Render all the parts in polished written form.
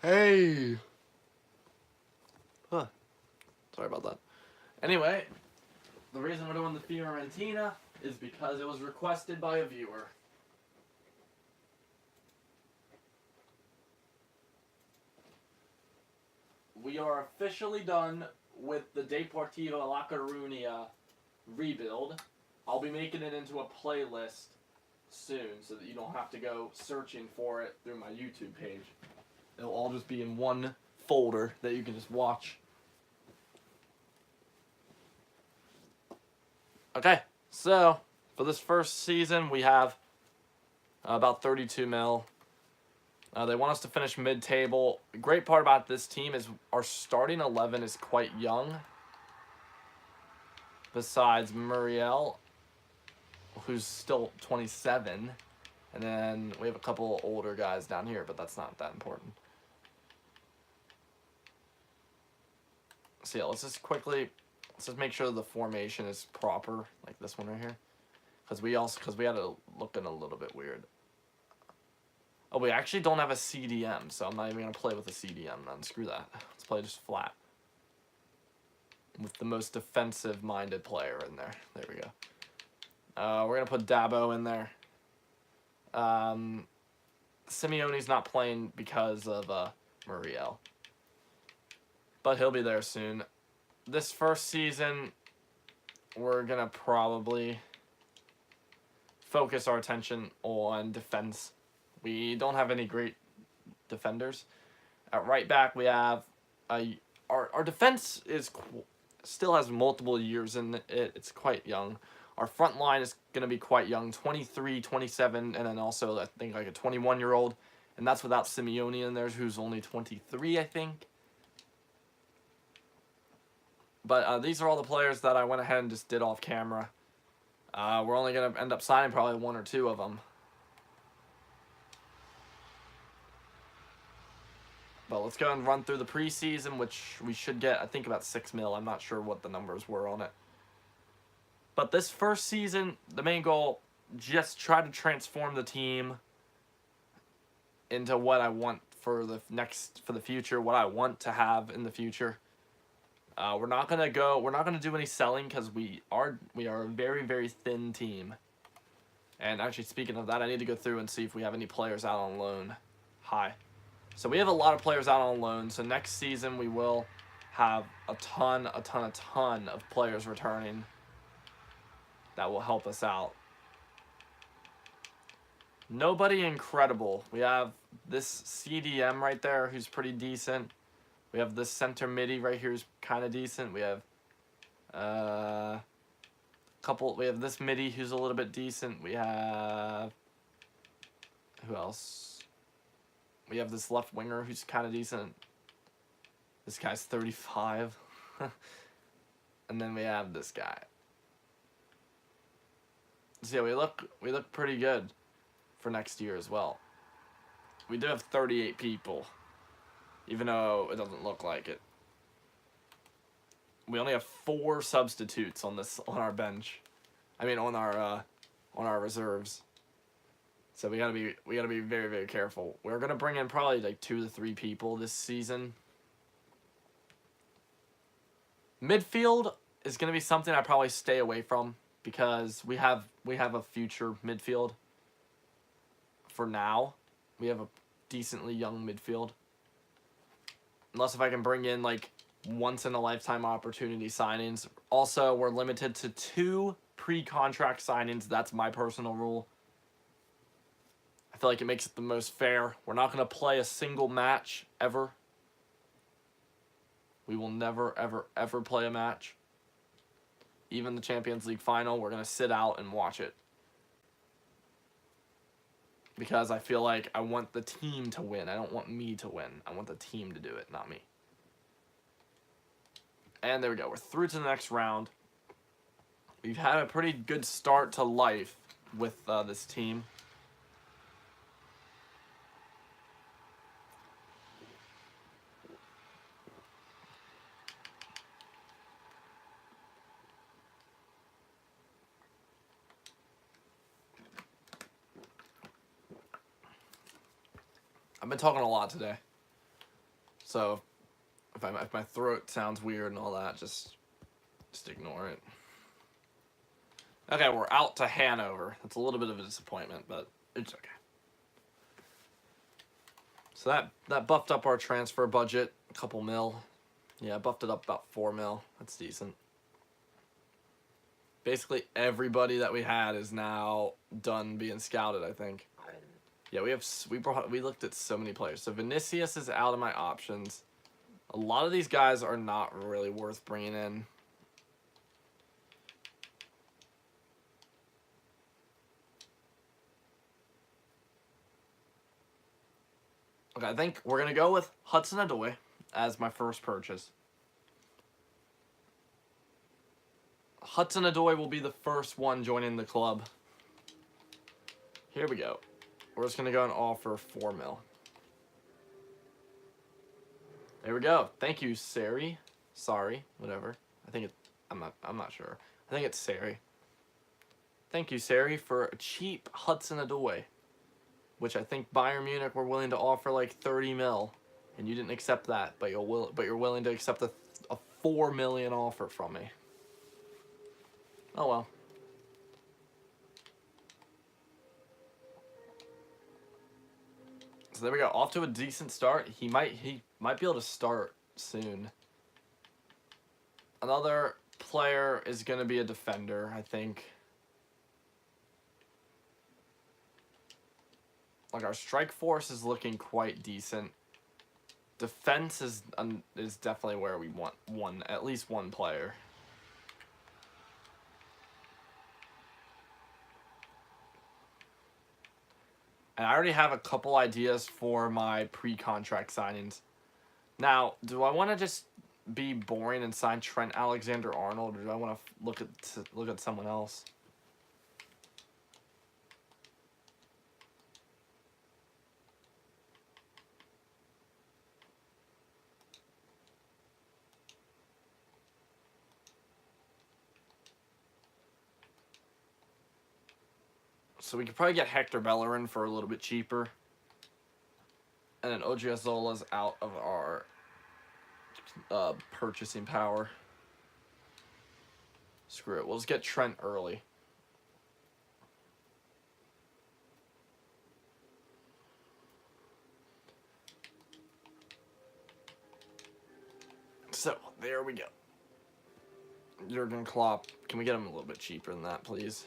Hey! Huh. Sorry about that. Anyway, the reason we're doing the Fiorentina is because it was requested by a viewer. We are officially done with the Deportivo La Coruña rebuild. I'll be making it into a playlist soon so that you don't have to go searching for it through my YouTube page. It'll all just be in one folder that you can just watch. Okay, so for this first season, we have about 32 mil. They want us to finish mid-table. The great part about this team is our starting 11 is quite young. Besides Muriel, who's still 27. And then we have a couple older guys down here, but that's not that important. So yeah, let's just make sure the formation is proper, like this one right here. Because we had it looking a little bit weird. Oh, we actually don't have a CDM, so I'm not even going to play with a CDM then. Screw that. Let's play just flat. With the most defensive-minded player in there. There we go. We're going to put Dabo in there. Simeone's not playing because of Muriel. But he'll be there soon. This first season, we're going to probably focus our attention on defense. We don't have any great defenders. At right back, we have our defense still has multiple years in it. It's quite young. Our front line is going to be quite young, 23, 27, and then also I think like a 21-year-old. And that's without Simeone in there, who's only 23, I think. But these are all the players that I went ahead and just did off camera. We're only going to end up signing probably one or two of them. But let's go and run through the preseason, which we should get, I think, about 6 mil. I'm not sure what the numbers were on it. But this first season, the main goal, just try to transform the team into what I want for the future, what I want to have in the future. We're not gonna do any selling because we are a very, very thin team. And actually, speaking of that, I need to go through and see if we have any players out on loan. Hi. So we have a lot of players out on loan. So next season we will have a ton of players returning. That will help us out. Nobody incredible. We have this CDM right there who's pretty decent. We have this center midi right here who's kind of decent. We have we have this midi who's a little bit decent. We have who else? We have this left winger who's kind of decent. This guy's 35. And then we have this guy. So yeah, we look pretty good for next year as well. We do have 38 people, even though it doesn't look like it. We only have 4 substitutes on our bench. I mean on our reserves. So we gotta be very, very careful. We're gonna bring in probably like 2 to 3 people this season. Midfield is gonna be something I probably stay away from because we have a future midfield. For now, we have a decently young midfield. Unless if I can bring in like once in a lifetime opportunity signings. Also, we're limited to 2 pre-contract signings. That's my personal rule. I feel like it makes it the most fair. We're not going to play a single match ever. We will never, ever, ever play a match. Even the Champions League final, we're going to sit out and watch it. Because I feel like I want the team to win. I don't want me to win. I want the team to do it, not me. And there we go. We're through to the next round. We've had a pretty good start to life with this team. I've been talking a lot today. So if my throat sounds weird and all that, just ignore it. Okay, we're out to Hanover. That's a little bit of a disappointment, but it's okay. So that buffed up our transfer budget a couple mil. Yeah, buffed it up about 4 mil. That's decent. Basically everybody that we had is now done being scouted, I think. Yeah, we looked at so many players. So Vinicius is out of my options. A lot of these guys are not really worth bringing in. Okay, I think we're going to go with Hudson-Odoi as my first purchase. Hudson-Odoi will be the first one joining the club. Here we go. We're just going to go and offer 4 mil. There we go. Thank you, Sari. Sorry, whatever. I think I'm not sure. I think it's Sari. Thank you, Sari, for a cheap Hudson-Odoi, which I think Bayern Munich were willing to offer like 30 mil, and you didn't accept that, but you're willing to accept a 4 million offer from me. Oh well. So there we go. Off to a decent start. He might be able to start soon. Another player is going to be a defender, I think. Like, our strike force is looking quite decent. Defense is definitely where we want at least one player. And I already have a couple ideas for my pre-contract signings. Now, do I want to just be boring and sign Trent Alexander-Arnold, or do I want to look at someone else? So we could probably get Hector Bellerin for a little bit cheaper. And then Odriazola's out of our purchasing power. Screw it. We'll just get Trent early. So, there we go. Jurgen Klopp. Can we get him a little bit cheaper than that, please?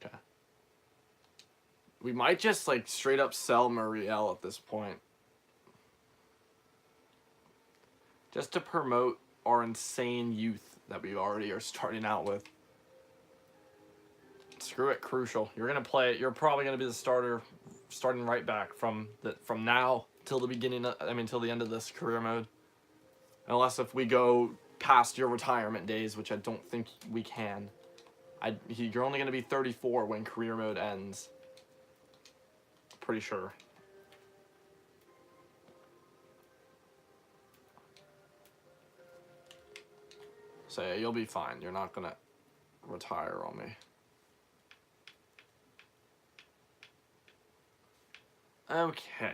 Okay. We might just, like, straight up sell Muriel at this point. Just to promote our insane youth that we already are starting out with. Screw it, Crucial. You're gonna play it. You're probably gonna be the starting right back from now till the beginning. Till the end of this career mode. Unless if we go past your retirement days, which I don't think we can. You're only gonna be 34 when career mode ends. Pretty sure. So yeah, you'll be fine. You're not gonna retire on me. Okay.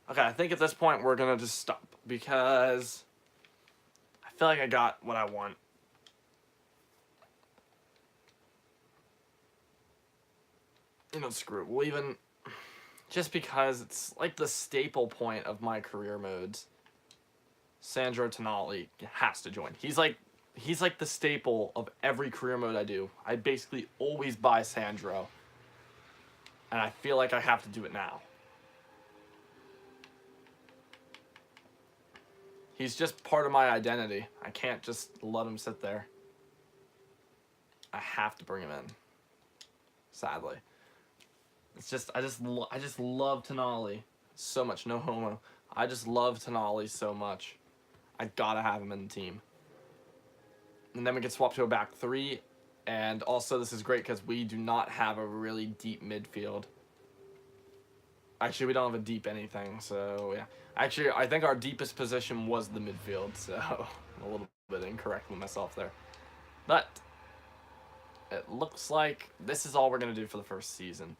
Okay, I think at this point we're gonna just stop because I feel like I got what I want. Screw it. We'll even... Just because it's like the staple point of my career modes. Sandro Tonali has to join. He's like the staple of every career mode I do. I basically always buy Sandro. And I feel like I have to do it now. He's just part of my identity. I can't just let him sit there. I have to bring him in. Sadly. It's just I just love Tonali so much. No homo. I just love Tonali so much. I gotta have him in the team. And then we can swap to a back three. And also this is great because we do not have a really deep midfield. Actually, we don't have a deep anything, so yeah. Actually, I think our deepest position was the midfield, so I'm a little bit incorrect with myself there. But it looks like this is all we're going to do for the first season.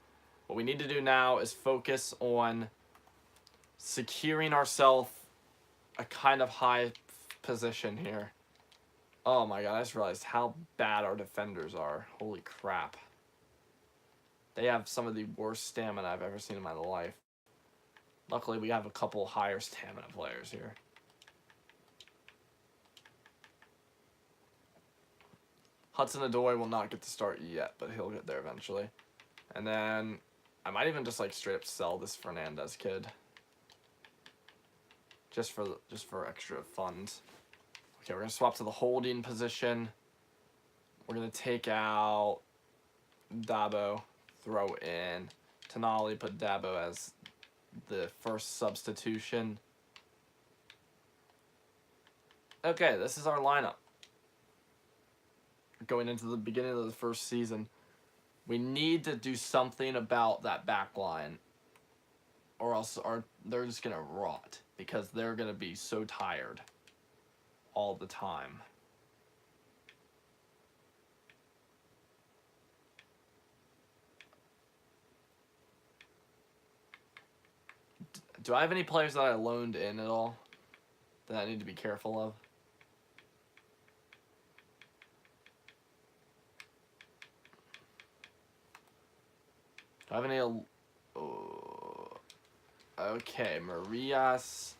What we need to do now is focus on securing ourselves a kind of high position here. Oh my god, I just realized how bad our defenders are. Holy crap. They have some of the worst stamina I've ever seen in my life. Luckily, we have a couple higher stamina players here. Hudson-Odoi will not get to start yet, but he'll get there eventually. And then I might even just like straight up sell this Fernandez kid. Just for extra funds. Okay, we're gonna swap to the holding position. We're gonna take out Dabo, throw in Tonali, put Dabo as the first substitution. Okay, this is our lineup. Going into the beginning of the first season, we need to do something about that back line, or else they're just gonna rot because they're gonna be so tired all the time. Do I have any players that I loaned in at all that I need to be careful of? Do I have any... okay, Marias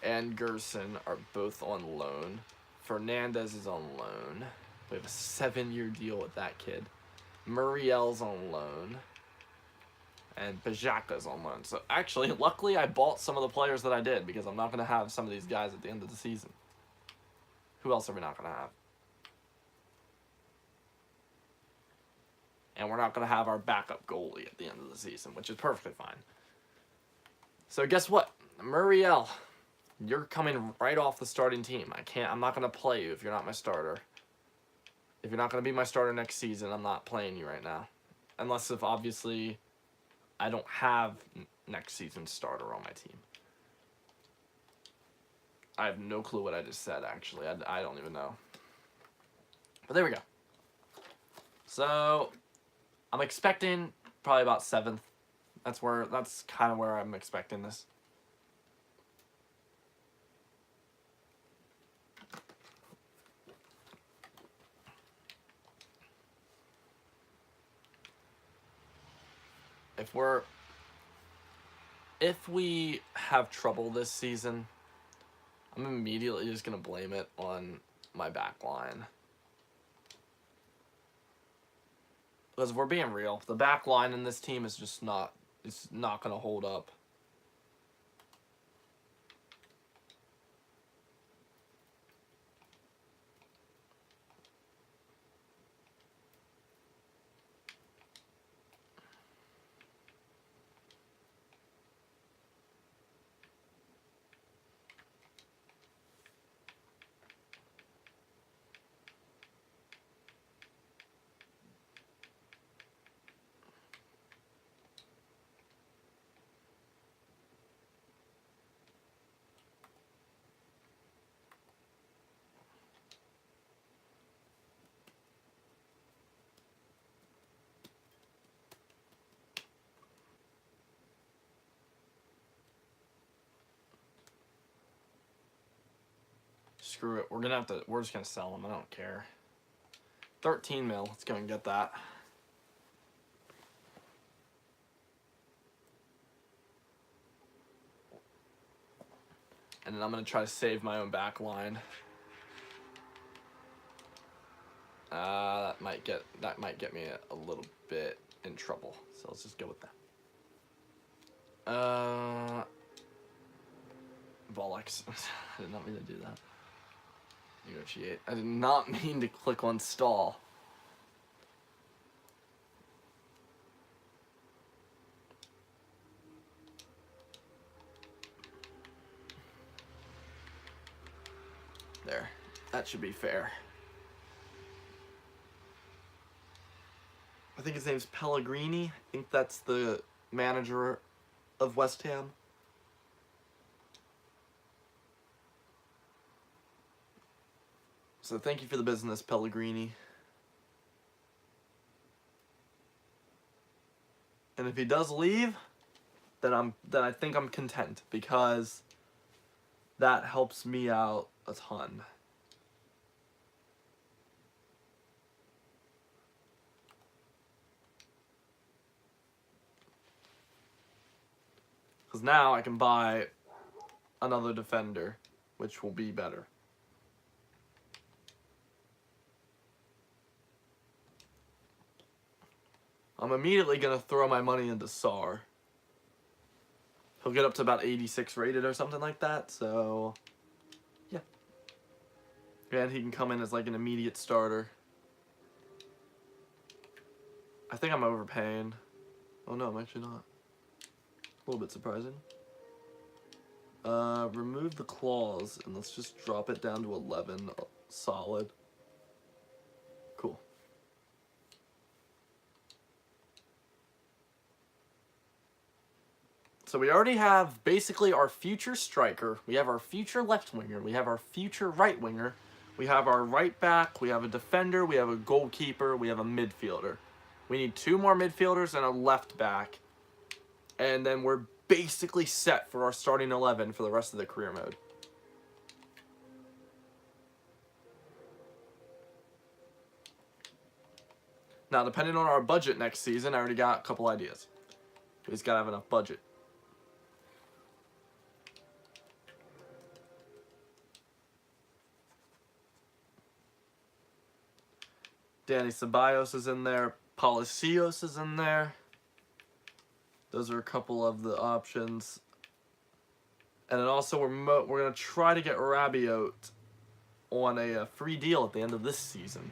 and Gerson are both on loan. Fernandez is on loan. We have a 7-year deal with that kid. Muriel's on loan. And Bajaka's on loan. So actually, luckily I bought some of the players that I did because I'm not going to have some of these guys at the end of the season. Who else are we not going to have? And we're not going to have our backup goalie at the end of the season, which is perfectly fine. So guess what? Muriel, you're coming right off the starting team. I'm not going to play you if you're not my starter. If you're not going to be my starter next season, I'm not playing you right now. Unless if obviously I don't have next season's starter on my team. I have no clue what I just said, actually. I don't even know. But there we go. So I'm expecting probably about 7th. That's kind of where I'm expecting this. If we have trouble this season, I'm immediately just going to blame it on my back line. Because if we're being real, the back line in this team is just it's not going to hold up. Screw it. We're just gonna sell them. I don't care. 13 mil. Let's go and get that. And then I'm gonna try to save my own back line. That might get me a little bit in trouble. So let's just go with that. Bollocks. I did not mean to do that. Negotiate. I did not mean to click on stall. There. That should be fair. I think his name's Pellegrini. I think that's the manager of West Ham. So thank you for the business, Pellegrini. And if he does leave, then I think I'm content, because that helps me out a ton. Because now I can buy another defender, which will be better. I'm immediately going to throw my money into Sarr. He'll get up to about 86 rated or something like that, so yeah. And he can come in as like an immediate starter. I think I'm overpaying. Oh no, I'm actually not. A little bit surprising. Remove the clause, and let's just drop it down to 11 solid. Cool. So we already have basically our future striker, we have our future left winger, we have our future right winger, we have our right back, we have a defender, we have a goalkeeper, we have a midfielder. We need 2 more midfielders and a left back. And then we're basically set for our starting 11 for the rest of the career mode. Now, depending on our budget next season, I already got a couple ideas. We just gotta have enough budget. Danny Ceballos is in there. Palacios is in there. Those are a couple of the options. And then also we're going to try to get Rabiot on a free deal at the end of this season.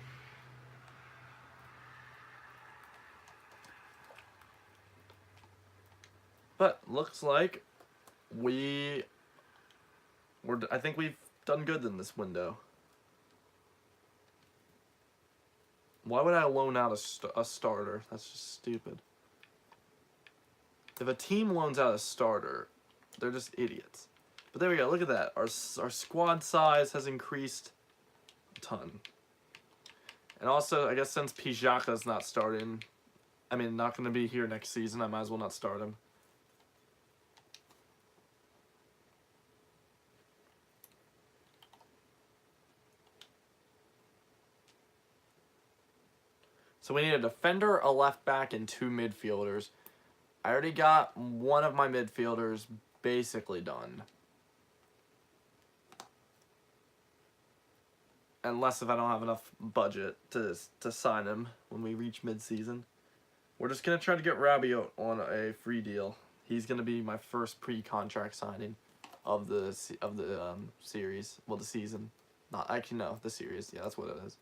But looks like I think we've done good in this window. Why would I loan out a starter? That's just stupid. If a team loans out a starter, they're just idiots. But there we go. Look at that. Our squad size has increased a ton. And also, I guess since Pijaka's not starting, not going to be here next season, I might as well not start him. So we need a defender, a left back, and 2 midfielders. I already got one of my midfielders basically done. Unless if I don't have enough budget to sign him when we reach mid-season. We're just going to try to get Rabiot on a free deal. He's going to be my first pre-contract signing of the series. Well, the season. Not actually, no, the series. Yeah, that's what it is.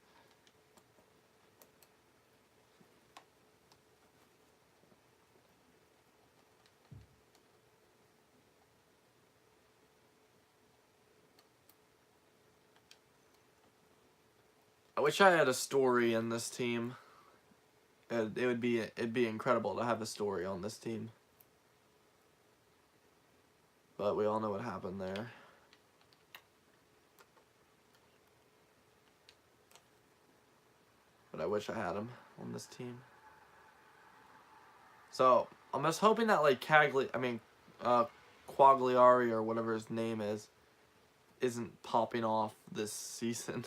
I wish I had a story in this team. It'd be incredible to have a story on this team. But we all know what happened there. But I wish I had him on this team. So I'm just hoping that like Quagliari or whatever his name is, isn't popping off this season.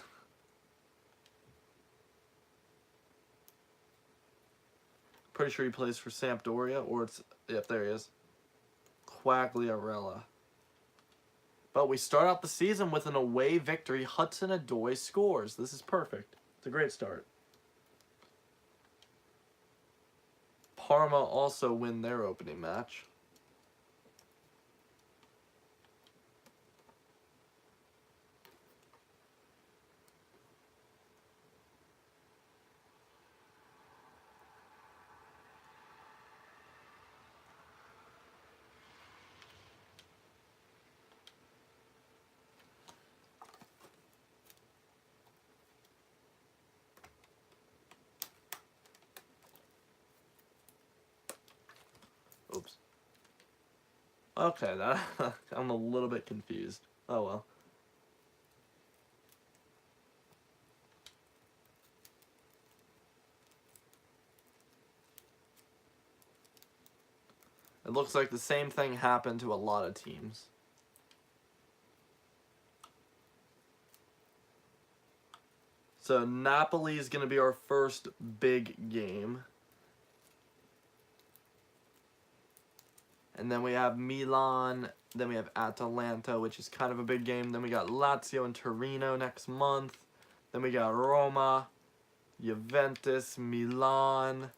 Pretty sure he plays for Sampdoria, or yep, there he is. Quagliarella. But we start out the season with an away victory. Hudson-Odoi scores. This is perfect. It's a great start. Parma also win their opening match. Oops. Okay, that I'm a little bit confused. Oh well. It looks like the same thing happened to a lot of teams. So Napoli is going to be our first big game. And then we have Milan, then we have Atalanta, which is kind of a big game. Then we got Lazio and Torino next month. Then we got Roma, Juventus, Milan.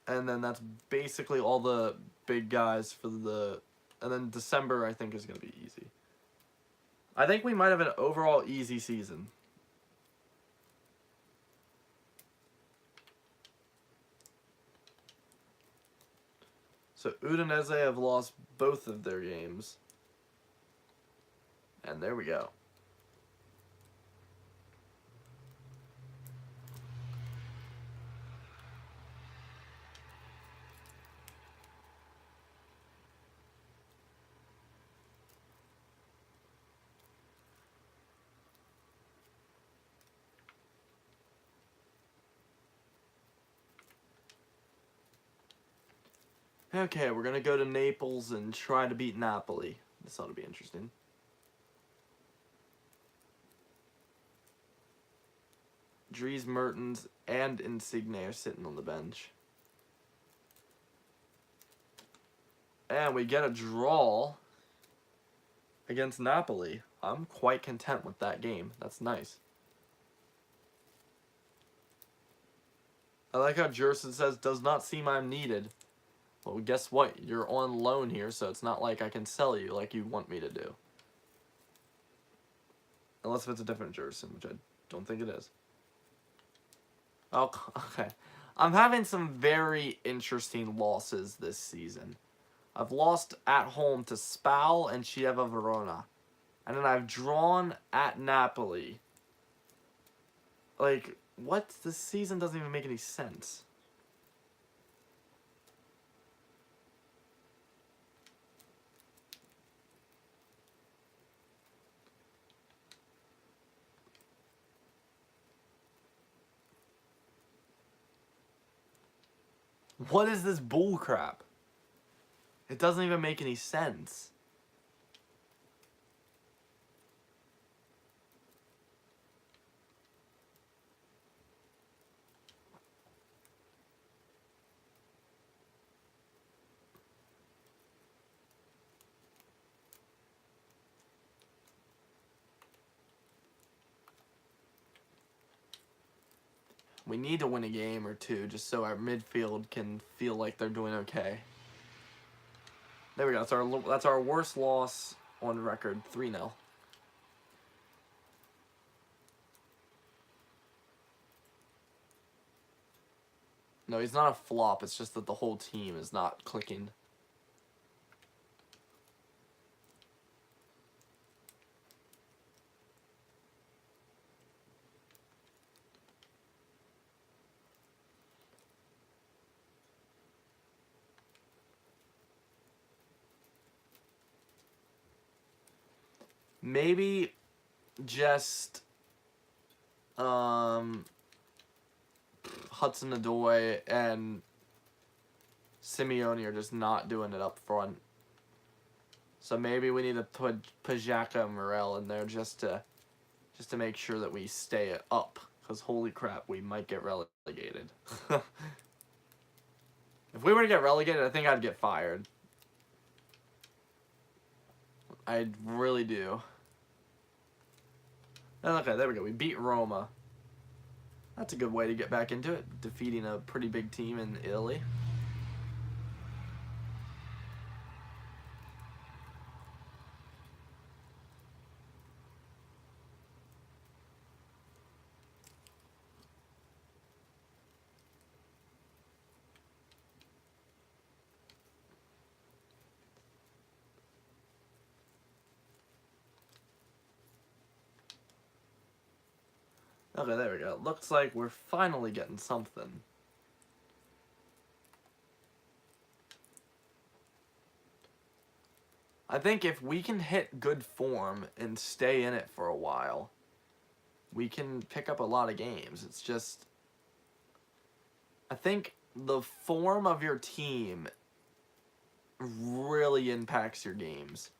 And then that's basically all the big guys for the... And then December, I think, is going to be easy. I think we might have an overall easy season. So Udinese have lost both of their games. And there we go. Okay, we're going to go to Naples and try to beat Napoli. This ought to be interesting. Dries Mertens and Insigne are sitting on the bench. And we get a draw against Napoli. I'm quite content with that game. That's nice. I like how Jerson says, does not seem I'm needed. Well, guess what? You're on loan here, so it's not like I can sell you like you want me to do. Unless if it's a different Jerson, which I don't think it is. Oh, okay. I'm having some very interesting losses this season. I've lost at home to Spal and Chievo Verona. And then I've drawn at Napoli. Like, what? This season doesn't even make any sense. What is this bull crap? It doesn't even make any sense. We need to win a game or two just so our midfield can feel like they're doing okay. There we go. That's our worst loss on record, 3-0. No, he's not a flop. It's just that the whole team is not clicking. Maybe just Hudson-Odoi and Simeone are just not doing it up front. So maybe we need to put Pajaka and Morel in there just to make sure that we stay up. Because holy crap, we might get relegated. If we were to get relegated, I think I'd get fired. I really do. Okay, there we go. We beat Roma. That's a good way to get back into it, defeating a pretty big team in Italy. Okay, there we go. Looks like we're finally getting something. I think if we can hit good form and stay in it for a while, we can pick up a lot of games. It's just, I think the form of your team really impacts your games.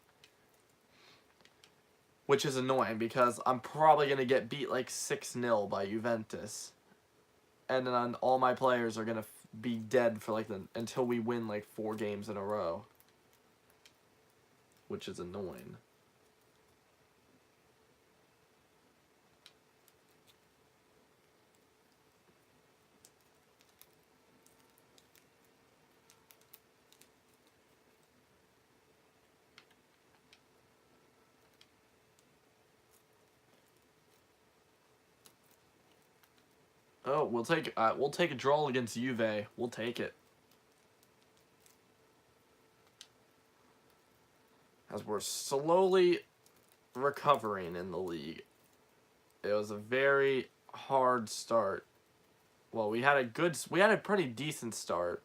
Which is annoying because I'm probably going to get beat like 6-0 by Juventus. And then all my players are going to be dead for like until we win like 4 games in a row. Which is annoying. Oh, we'll take a draw against Juve. We'll take it. As we're slowly recovering in the league. It was a very hard start. Well, we had a pretty decent start.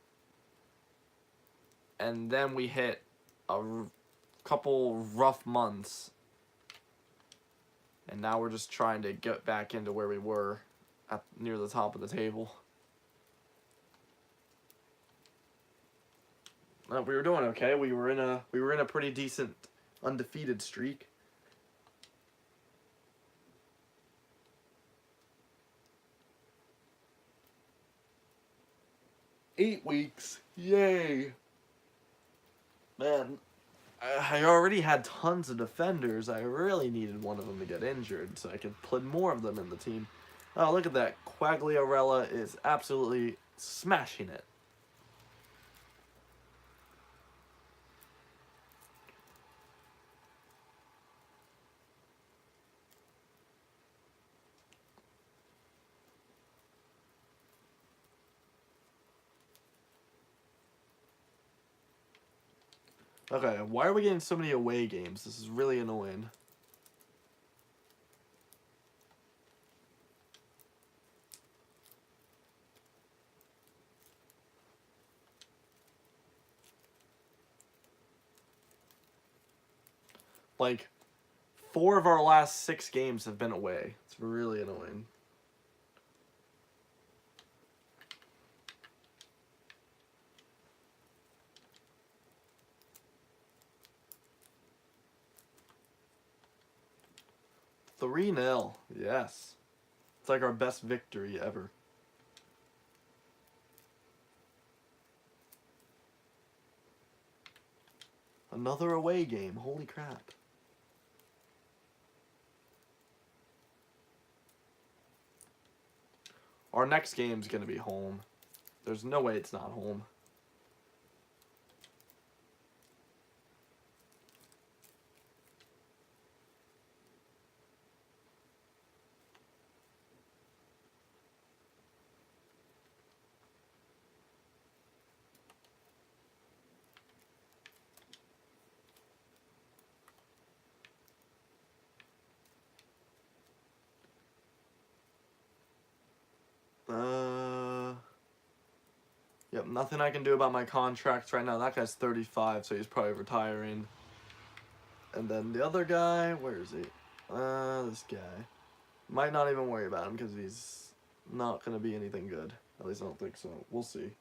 And then we hit a couple rough months. And now we're just trying to get back into where we were near the top of the table. We were doing okay. We were in a pretty decent undefeated streak. Eight weeks. Yay. Man, I already had tons of defenders. I really needed one of them to get injured so I could put more of them in the team. Oh, look at that. Quagliarella is absolutely smashing it. Okay, why are we getting so many away games? This is really annoying. Like, 4 of our last 6 games have been away. It's really annoying. Three 0. Yes. It's like our best victory ever. Another away game. Holy crap. Our next game's going to be home. There's no way it's not home. Yep, nothing I can do about my contracts right now. That guy's 35, so he's probably retiring. And then the other guy, where is he? This guy. Might not even worry about him because he's not going to be anything good. At least I don't think so. We'll see.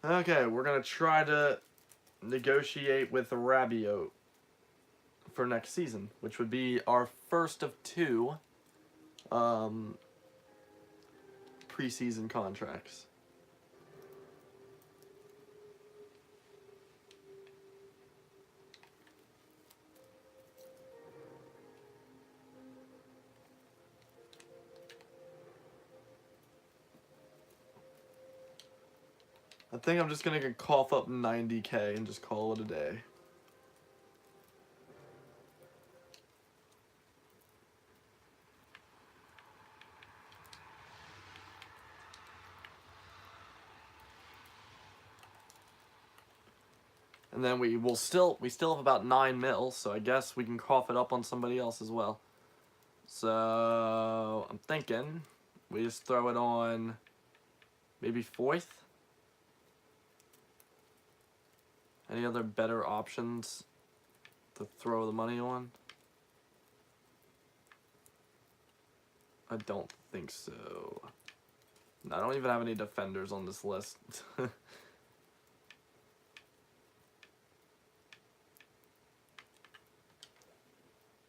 Okay, we're going to try to negotiate with Rabiot for next season, which would be our first of 2 preseason contracts. I think I'm just going to cough up 90K and just call it a day. And then we still have about 9 mil, so I guess we can cough it up on somebody else as well. So I'm thinking we just throw it on maybe Foyth. Any other better options to throw the money on? I don't think so. I don't even have any defenders on this list.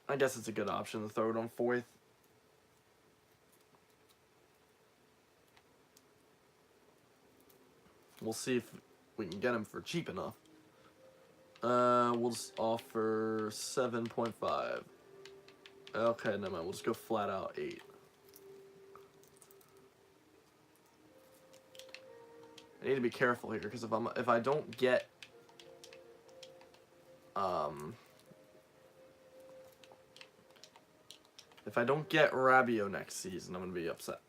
I guess it's a good option to throw it on Foyth. We'll see if we can get him for cheap enough. We'll just offer 7.5. Okay, never mind. We'll just go flat out 8. I need to be careful here because if I don't get if I don't get Rabiot next season, I'm gonna be upset.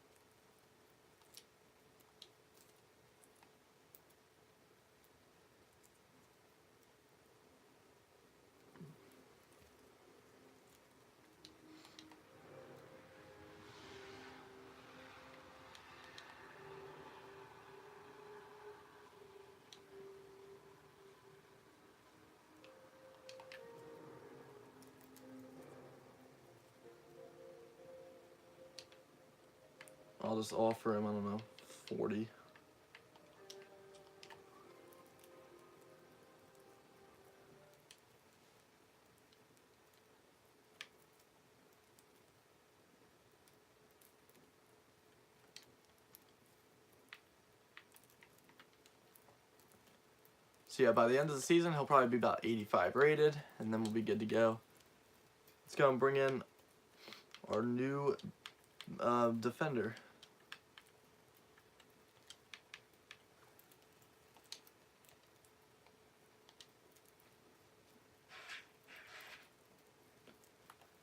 I'll just offer him, I don't know, 40. So yeah, by the end of the season, he'll probably be about 85 rated, and then we'll be good to go. Let's go and bring in our new defender.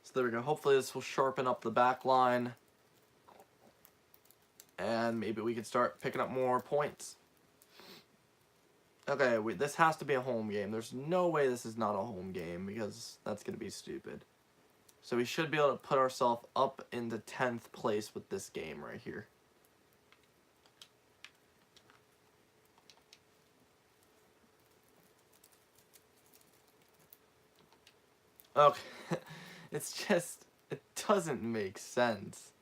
So there we go. Hopefully this will sharpen up the back line, and maybe we can start picking up more points. Okay, this has to be a home game. There's no way this is not a home game because that's going to be stupid. So we should be able to put ourselves up into 10th place with this game right here. Okay, it's just, it doesn't make sense.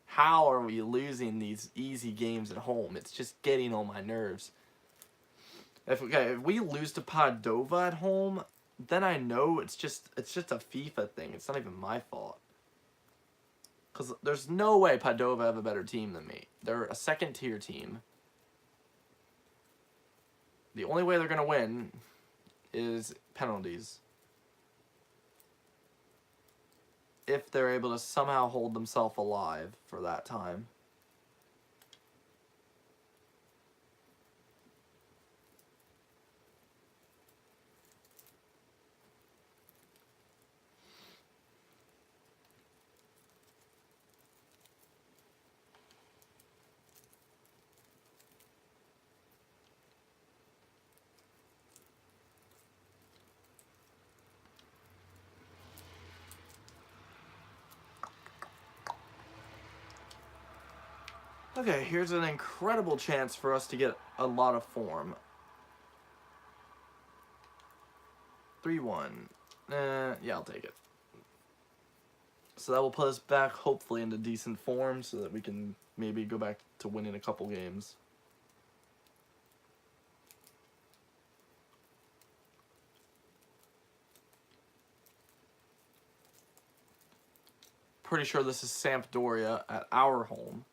How are we losing these easy games at home? It's just getting on my nerves. If we lose to Padova at home, then I know it's just a FIFA thing. It's not even my fault. Because there's no way Padova have a better team than me. They're a second-tier team. The only way they're going to win is penalties. If they're able to somehow hold themselves alive for that time. Okay, here's an incredible chance for us to get a lot of form. 3-1. Yeah, I'll take it. So that will put us back, hopefully, into decent form so that we can maybe go back to winning a couple games. Pretty sure this is Sampdoria at our home.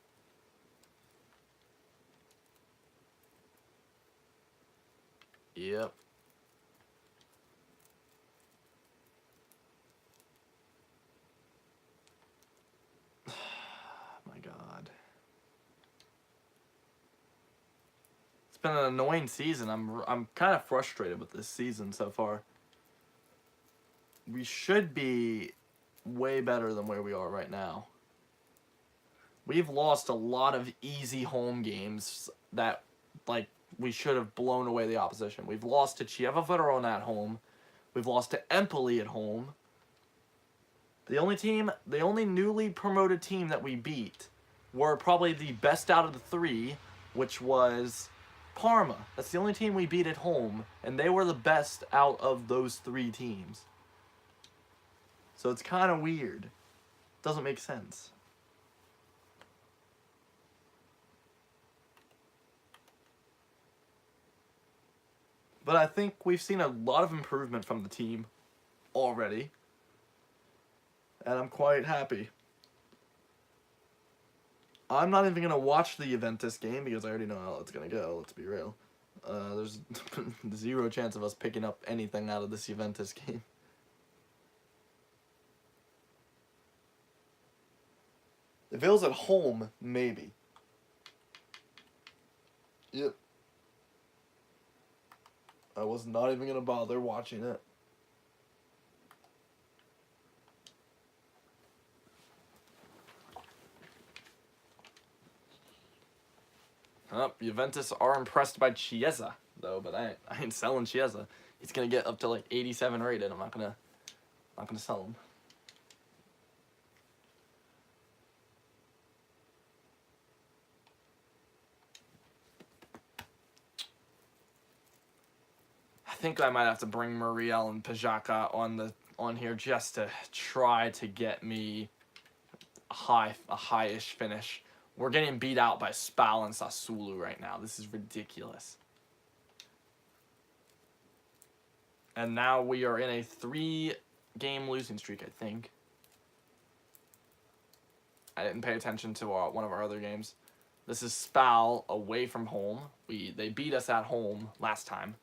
Yep. My God. It's been an annoying season. I'm kind of frustrated with this season so far. We should be way better than where we are right now. We've lost a lot of easy home games that, like, we should have blown away the opposition. We've lost to Chievo Verona at home. We've lost to Empoli at home. The only newly promoted team that we beat were probably the best out of the three, which was Parma. That's the only team we beat at home, and they were the best out of those three teams. So it's kind of weird. Doesn't make sense. But I think we've seen a lot of improvement from the team already. And I'm quite happy. I'm not even going to watch the Juventus game because I already know how it's going to go, let's be real. There's zero chance of us picking up anything out of this Juventus game. If it was at home, maybe. Yep. I was not even going to bother watching it. Juventus are impressed by Chiesa, though, but I ain't selling Chiesa. He's gonna get up to like 87 rated. I'm not gonna sell him. I think I might have to bring Muriel and Pajaka on here just to try to get me a high-ish finish. We're getting beat out by Spal and Sassuolo right now. This is ridiculous. And now we are in a 3-game losing streak, I think. I didn't pay attention to one of our other games. This is Spal away from home. They beat us at home last time.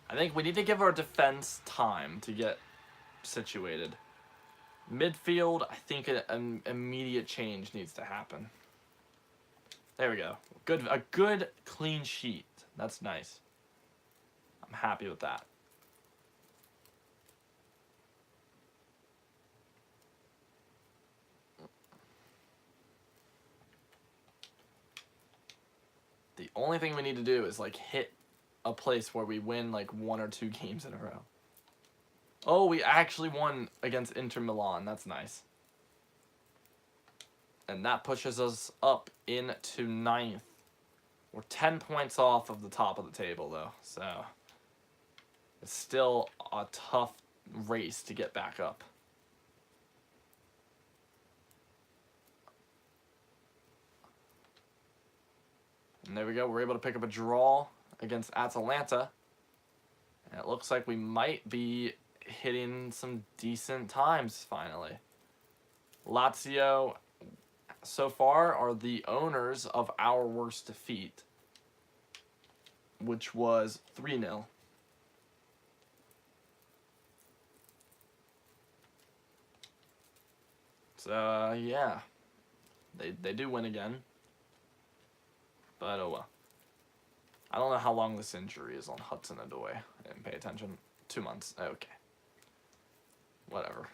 I think we need to give our defense time to get situated. Midfield, I think an immediate change needs to happen. There we go. A good clean sheet. That's nice. I'm happy with that. The only thing we need to do is like hit a place where we win like 1 or 2 games in a row. Oh, we actually won against Inter Milan. That's nice. And that pushes us up into 9th. We're 10 points off of the top of the table, though. So it's still a tough race to get back up. And there we go. We're able to pick up a draw against Atalanta. And it looks like we might be hitting some decent times finally. Lazio so far are the owners of our worst defeat, which was 3-0. So yeah, they do win again, but oh well. I don't know how long this injury is on Hudson-Odoi. I didn't pay attention. 2 months. Okay. Whatever.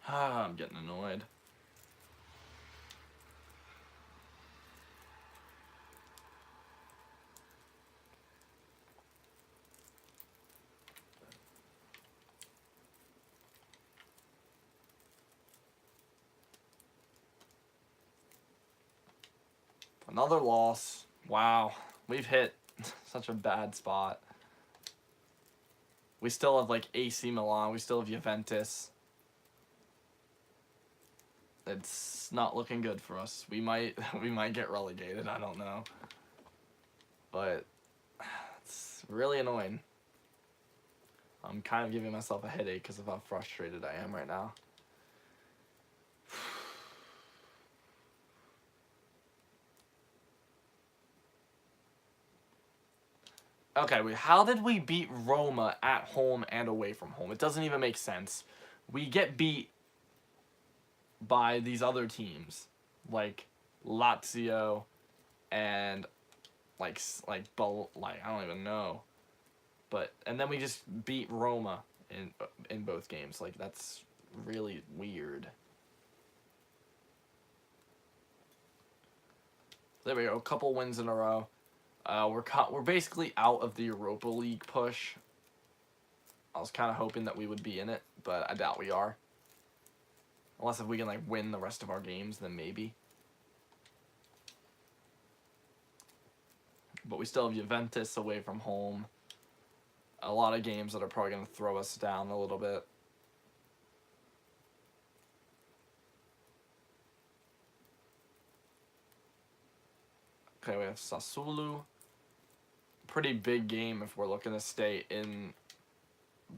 I'm getting annoyed. Another loss. Wow. We've hit such a bad spot. We still have like AC Milan. We still have Juventus. It's not looking good for us. We might get relegated. I don't know. But it's really annoying. I'm kind of giving myself a headache because of how frustrated I am right now. Okay, how did we beat Roma at home and away from home? It doesn't even make sense. We get beat by these other teams, like Lazio and like I don't even know. But and then we just beat Roma in both games. Like, that's really weird. There we go. A couple wins in a row. We're basically out of the Europa League push. I was kind of hoping that we would be in it, but I doubt we are. Unless if we can like win the rest of our games, then maybe. But we still have Juventus away from home. A lot of games that are probably going to throw us down a little bit. Okay, we have Sassuolo. Pretty big game if we're looking to stay in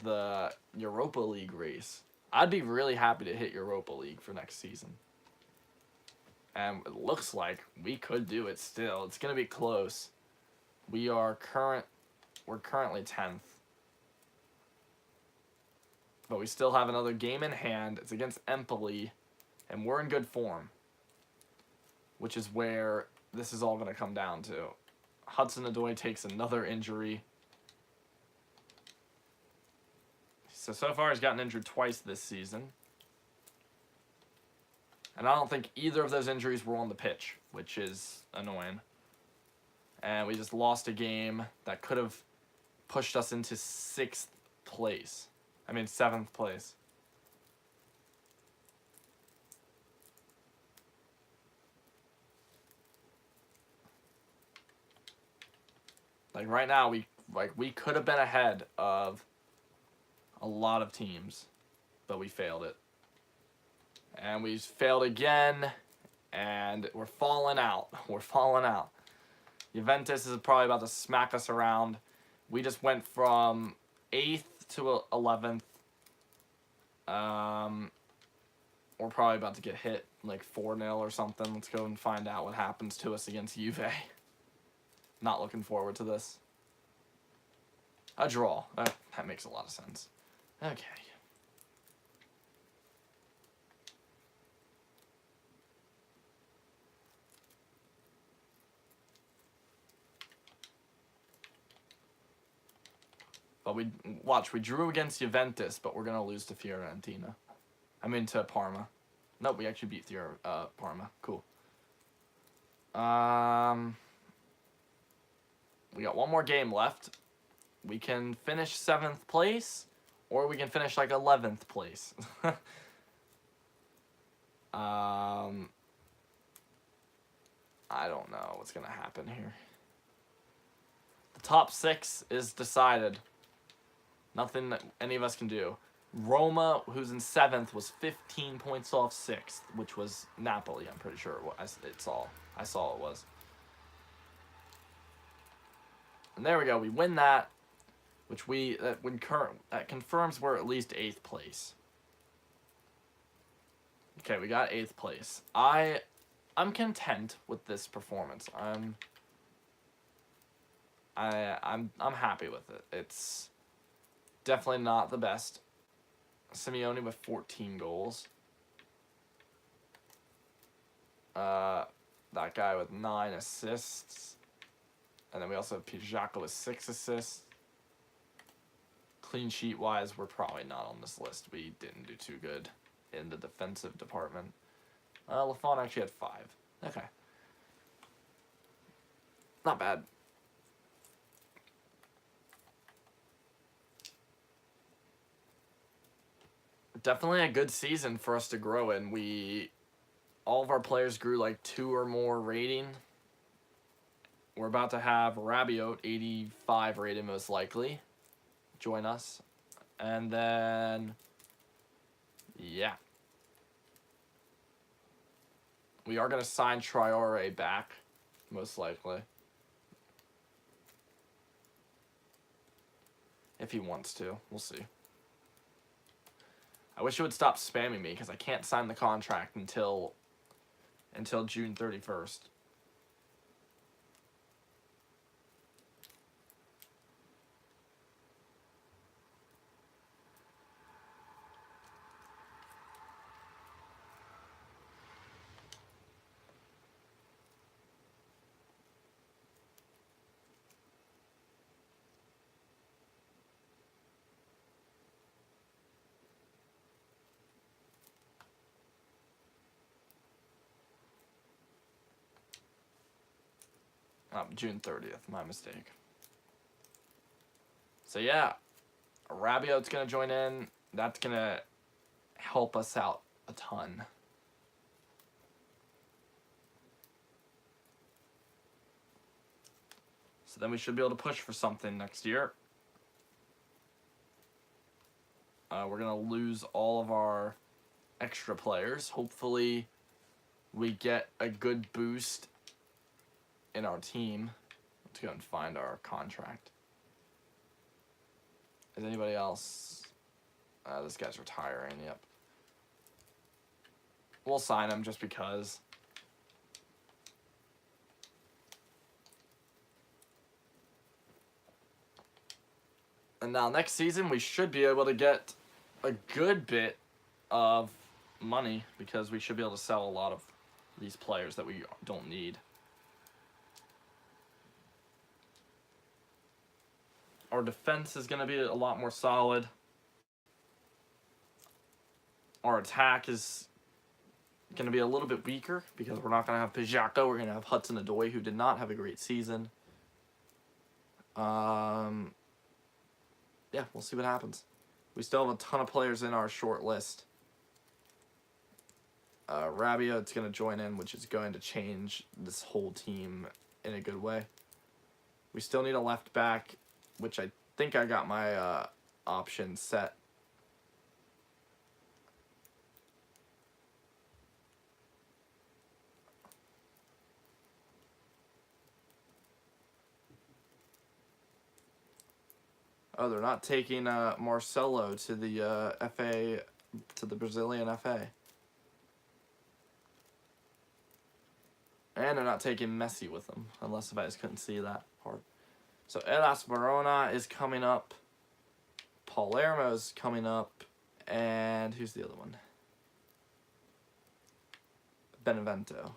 the Europa League race. I'd be really happy to hit Europa League for next season. And it looks like we could do it still. It's going to be close. We're currently 10th. But we still have another game in hand. It's against Empoli, and we're in good form, which is where this is all going to come down to. Hudson-Odoi takes another injury. So far he's gotten injured twice this season. And I don't think either of those injuries were on the pitch, which is annoying. And we just lost a game that could have pushed us into 7th place. Like right now, we could have been ahead of a lot of teams, but we failed it. And we failed again, and we're falling out. We're falling out. Juventus is probably about to smack us around. We just went from 8th to 11th. We're probably about to get hit like 4-0 or something. Let's go and find out what happens to us against Juve. Not looking forward to this. A draw. That makes a lot of sense. Okay. But we drew against Juventus, but we're going to lose to Fiorentina. To Parma. Nope, we actually beat Parma. Cool. We got one more game left. We can finish 7th place, or we can finish like 11th place. I don't know what's going to happen here. The top 6 is decided. Nothing that any of us can do. Roma, who's in 7th, was 15 points off 6th, which was Napoli, I'm pretty sure I saw it was. And there we go. We win that, which that confirms we're at least 8th place. Okay, we got 8th place. I'm content with this performance. I'm happy with it. It's definitely not the best. Simeone with 14 goals. That guy with 9 assists. And then we also have Pijaka with 6 assists. Clean sheet wise, we're probably not on this list. We didn't do too good in the defensive department. Lafon actually had 5. Okay. Not bad. Definitely a good season for us to grow in. All of our players grew like 2 or more rating. We're about to have Rabiot, 85 rated most likely, join us. And then, yeah. We are going to sign Traore back, most likely. If he wants to. We'll see. I wish it would stop spamming me because I can't sign the contract until June 31st. June 30th. My mistake. So yeah, Rabiot's gonna join in. That's gonna help us out a ton. So then we should be able to push for something next year. We're going to lose all of our extra players. Hopefully we get a good boost in our team. Let's go and find our contract. Is anybody else? This guy's retiring, yep. We'll sign him just because. And now next season we should be able to get a good bit of money because we should be able to sell a lot of these players that we don't need. Our defense is going to be a lot more solid. Our attack is going to be a little bit weaker because we're not going to have Pijako. We're going to have Hudson-Odoi, who did not have a great season. Yeah, we'll see what happens. We still have a ton of players in our short list. Rabiot's going to join in, which is going to change this whole team in a good way. We still need a left back, which I think I got my option set. Oh, they're not taking Marcelo to the FA, to the Brazilian FA. And they're not taking Messi with them, unless if I just couldn't see that part. So Elas Verona is coming up. Palermo's coming up. And who's the other one? Benevento.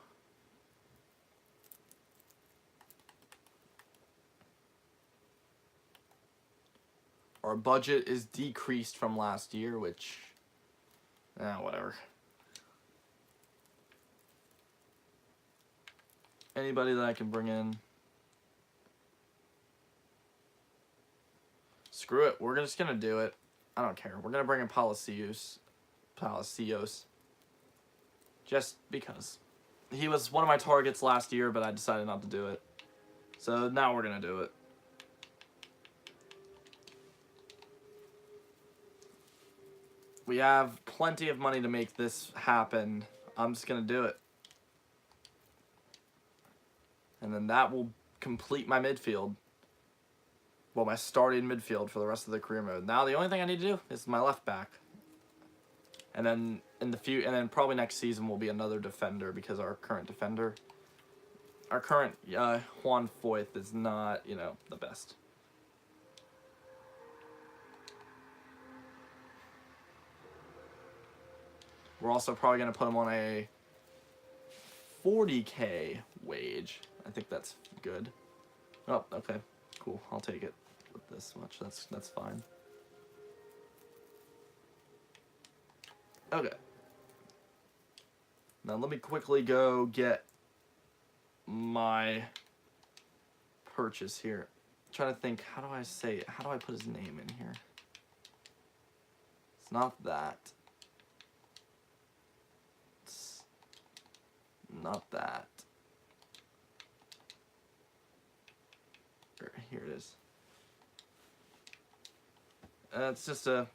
Our budget is decreased from last year, which, whatever. Anybody that I can bring in. Screw it. We're just going to do it. I don't care. We're going to bring in Palacios. Just because. He was one of my targets last year, but I decided not to do it. So now we're going to do it. We have plenty of money to make this happen. I'm just going to do it. And then that will complete my midfield. Well, my starting midfield for the rest of the career mode. Now the only thing I need to do is my left back. And then probably next season will be another defender because our current defender, Juan Foyth is not, the best. We're also probably going to put him on a 40K wage. I think that's good. Oh, okay. Cool. I'll take it with this much. That's fine. Okay. Now let me quickly go get my purchase here. I'm trying to think, how do I put his name in here? It's not that. It's not that. Here it is. It's just a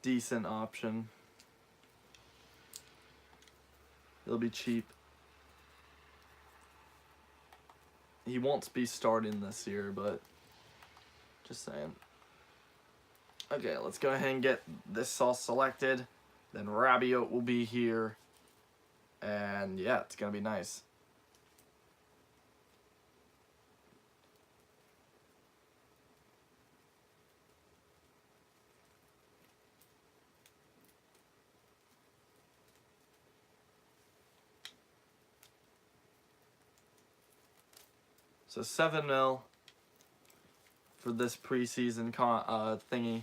decent option. It'll be cheap. He won't be starting this year, but just saying. Okay, let's go ahead and get this all selected. Then Rabiot will be here. And yeah, it's going to be nice. So 7 mil for this preseason thingy.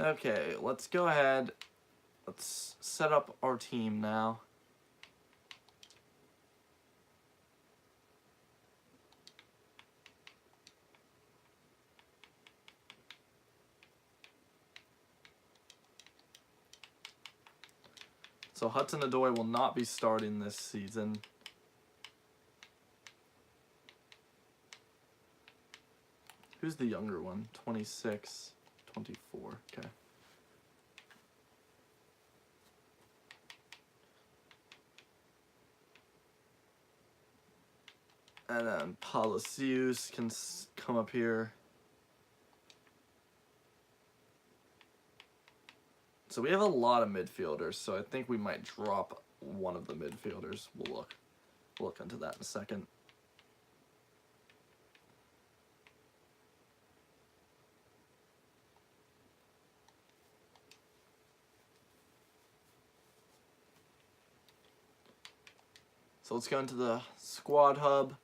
Okay, let's go ahead. Let's set up our team now. So Hudson-Odoi will not be starting this season. Who's the younger one? 26, 24. Okay. And then Palacios can come up here. So we have a lot of midfielders, so I think we might drop one of the midfielders. We'll look into that in a second. So let's go into the squad hub.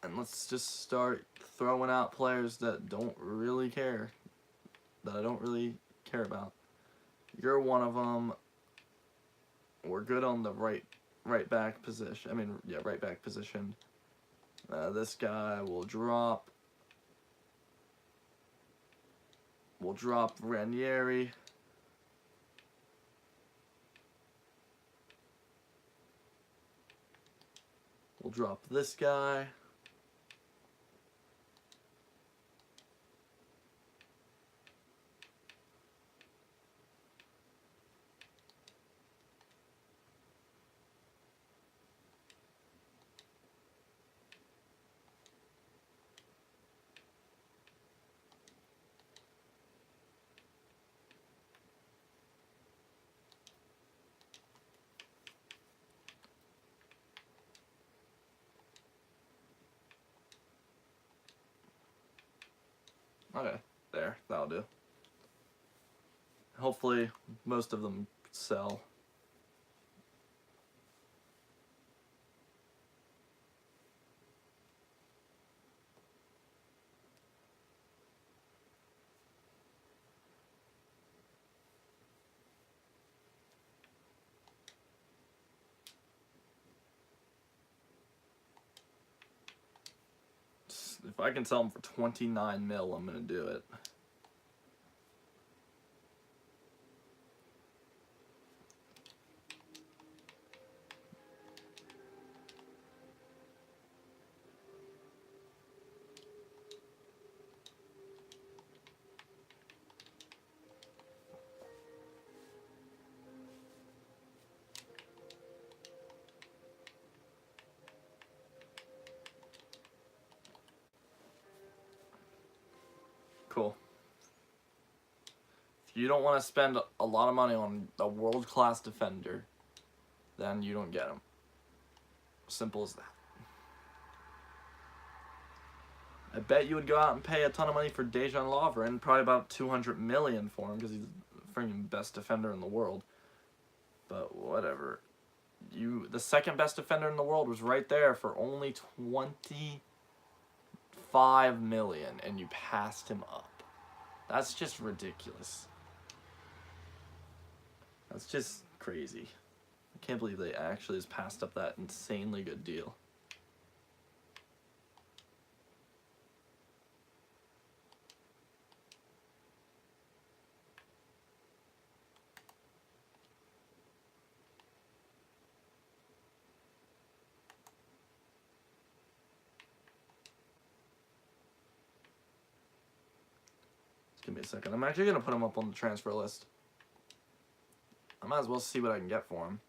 And let's just start throwing out players that don't really care. That I don't really care about. You're one of them. We're good on the right back position. I mean, yeah, right back position. This guy will drop. We'll drop Ranieri. We'll drop this guy. Okay, there, that'll do. Hopefully, most of them sell. If I can sell them for 29 mil, I'm gonna do it. Cool. If you don't want to spend a lot of money on a world-class defender, then you don't get him. Simple as that. I bet you would go out and pay a ton of money for Dejan Lovren, probably about 200 million for him because he's the freaking best defender in the world. But whatever. The second best defender in the world was right there for only 25 million, and you passed him up. That's just ridiculous. That's just crazy. I can't believe they actually just passed up that insanely good deal. Just give me a second. I'm actually going to put him up on the transfer list. I might as well see what I can get for him.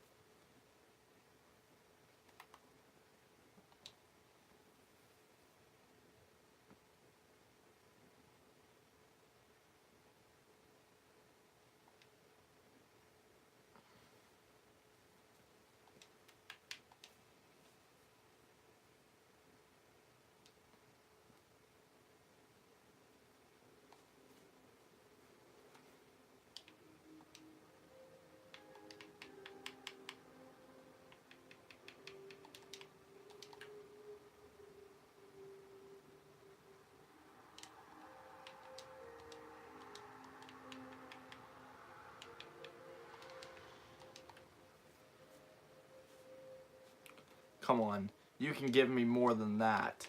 Come on. You can give me more than that.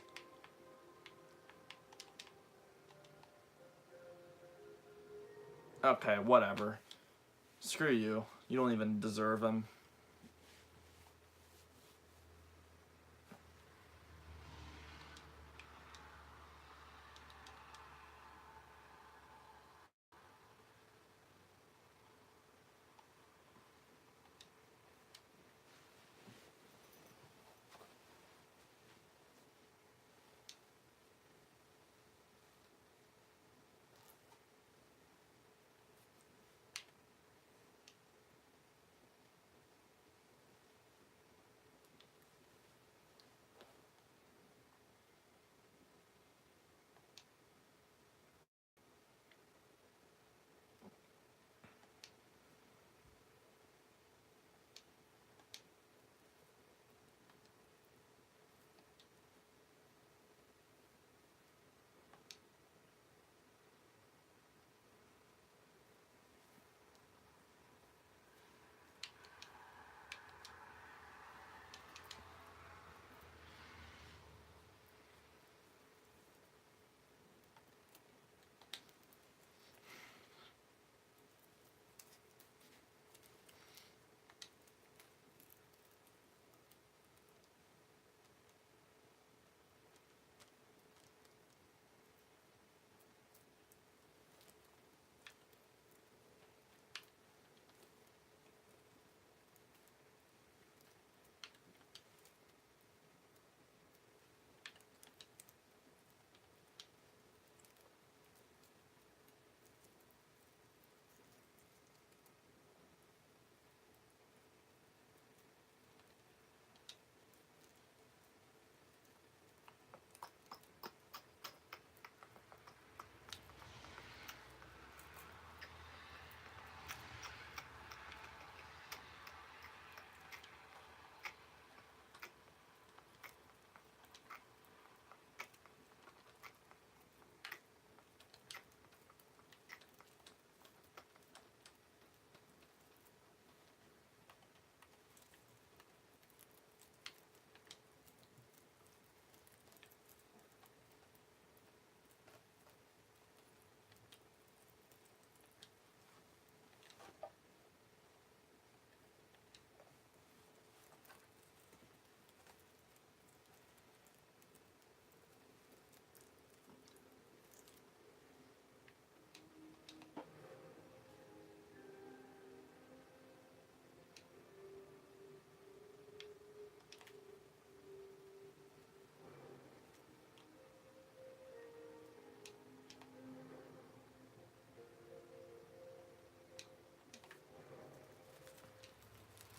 Okay, whatever. Screw you. You don't even deserve him.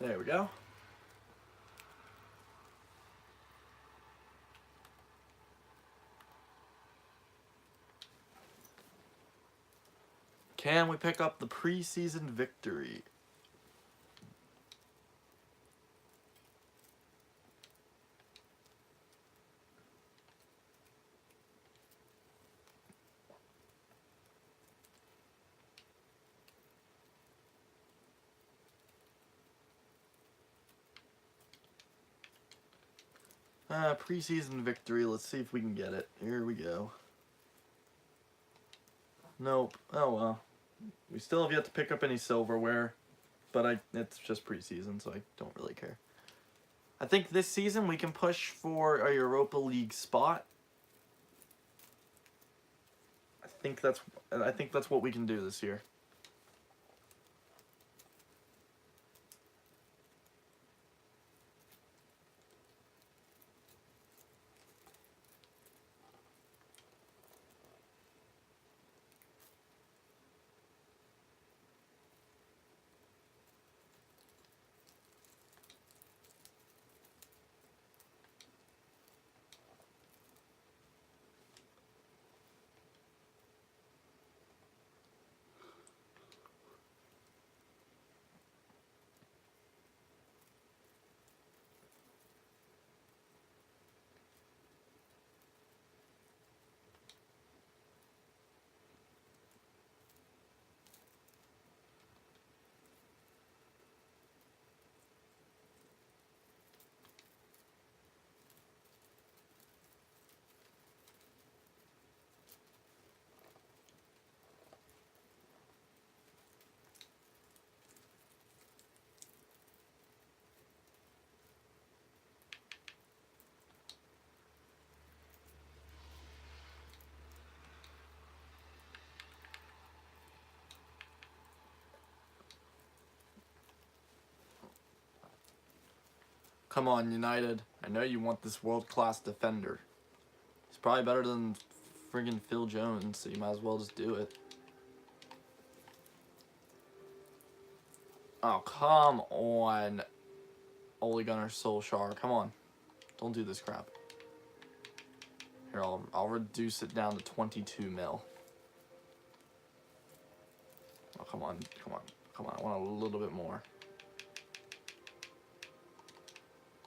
There we go. Can we pick up the preseason victory? Preseason victory. Let's see if we can get it. Here we go. Nope. Oh well. We still have yet to pick up any silverware, but it's just preseason, so I don't really care. I think this season we can push for a Europa League spot. I think that's what we can do this year. Come on, United. I know you want this world-class defender. He's probably better than friggin' Phil Jones, so you might as well just do it. Oh, come on. Ole Gunnar Solskjaer. Come on. Don't do this crap. Here, I'll reduce it down to 22 mil. Oh, come on. Come on. Come on. I want a little bit more.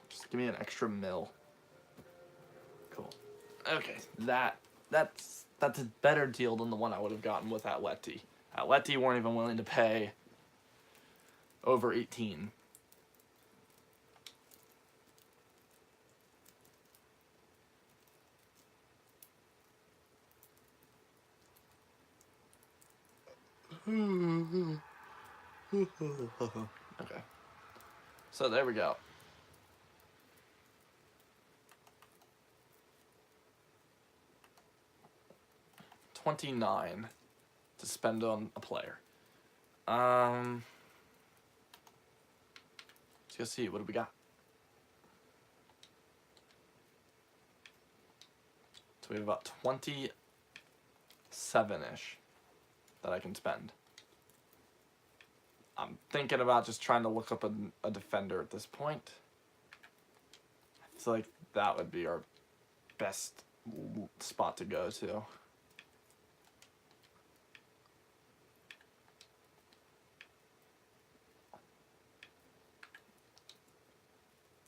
Just give me an extra mil. Cool. Okay. That's a better deal than the one I would have gotten with Atleti. Atleti weren't even willing to pay over 18. Okay. So there we go. $29 to spend on a player. Let's go see. What do we got? So we have about 27-ish that I can spend. I'm thinking about just trying to look up a defender at this point. I feel like that would be our best spot to go to.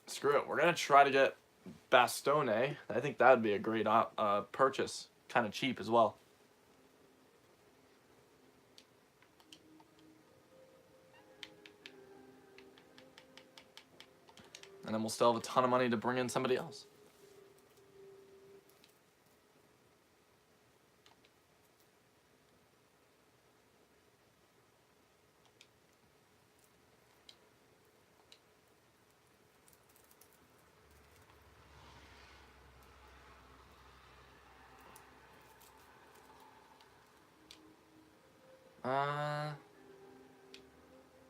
Screw it. We're going to try to get Bastone. I think that would be a great purchase. Kind of cheap as well. And then we'll still have a ton of money to bring in somebody else.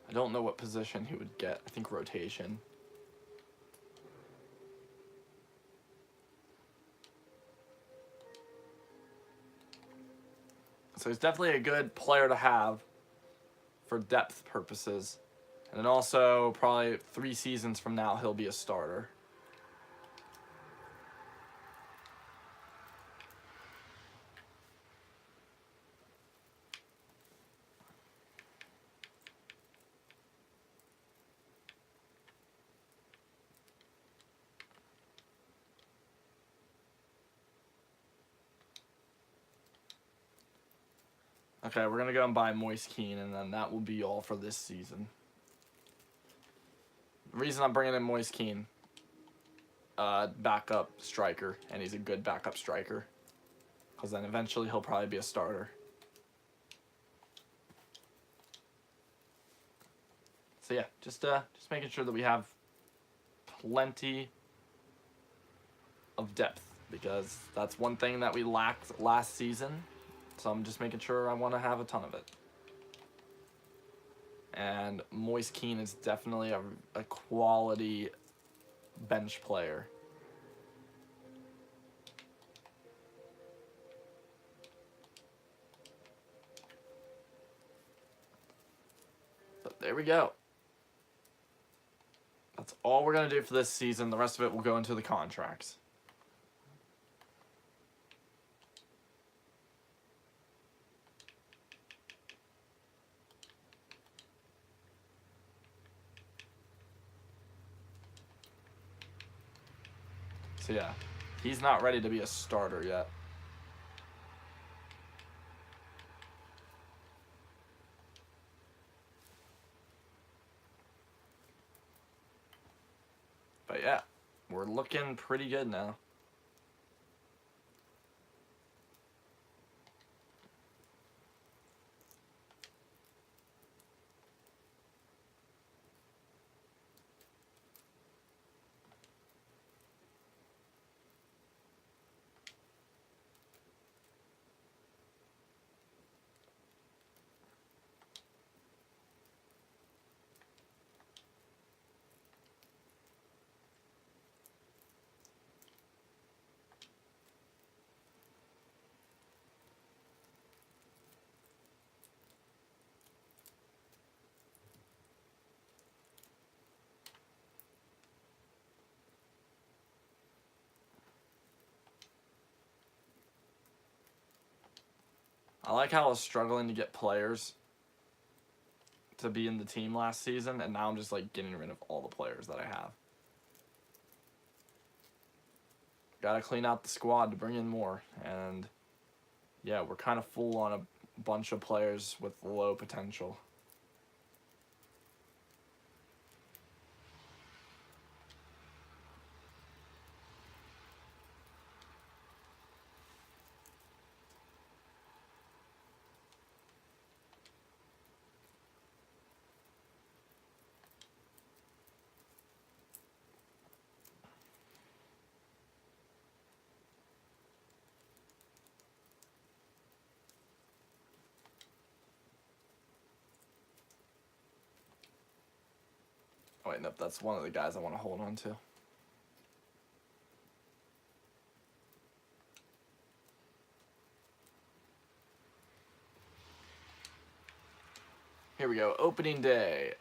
I don't know what position he would get. I think rotation. So he's definitely a good player to have for depth purposes. And then also, probably 3 seasons from now, he'll be a starter. Okay, we're going to go and buy Moise Keane, and then that will be all for this season. The reason I'm bringing in Moise Keane, backup striker, and he's a good backup striker. Because then eventually he'll probably be a starter. So yeah, just making sure that we have plenty of depth, because that's one thing that we lacked last season. So I'm just making sure I want to have a ton of it. And Moise Keane is definitely a quality bench player. But there we go. That's all we're going to do for this season. The rest of it will go into the contracts. So yeah, he's not ready to be a starter yet. But yeah, we're looking pretty good now. I like how I was struggling to get players to be in the team last season, and now I'm just like getting rid of all the players that I have. Gotta clean out the squad to bring in more, and yeah, we're kind of full on a bunch of players with low potential. Oh wait, nope, that's one of the guys I want to hold on to. Here we go, opening day.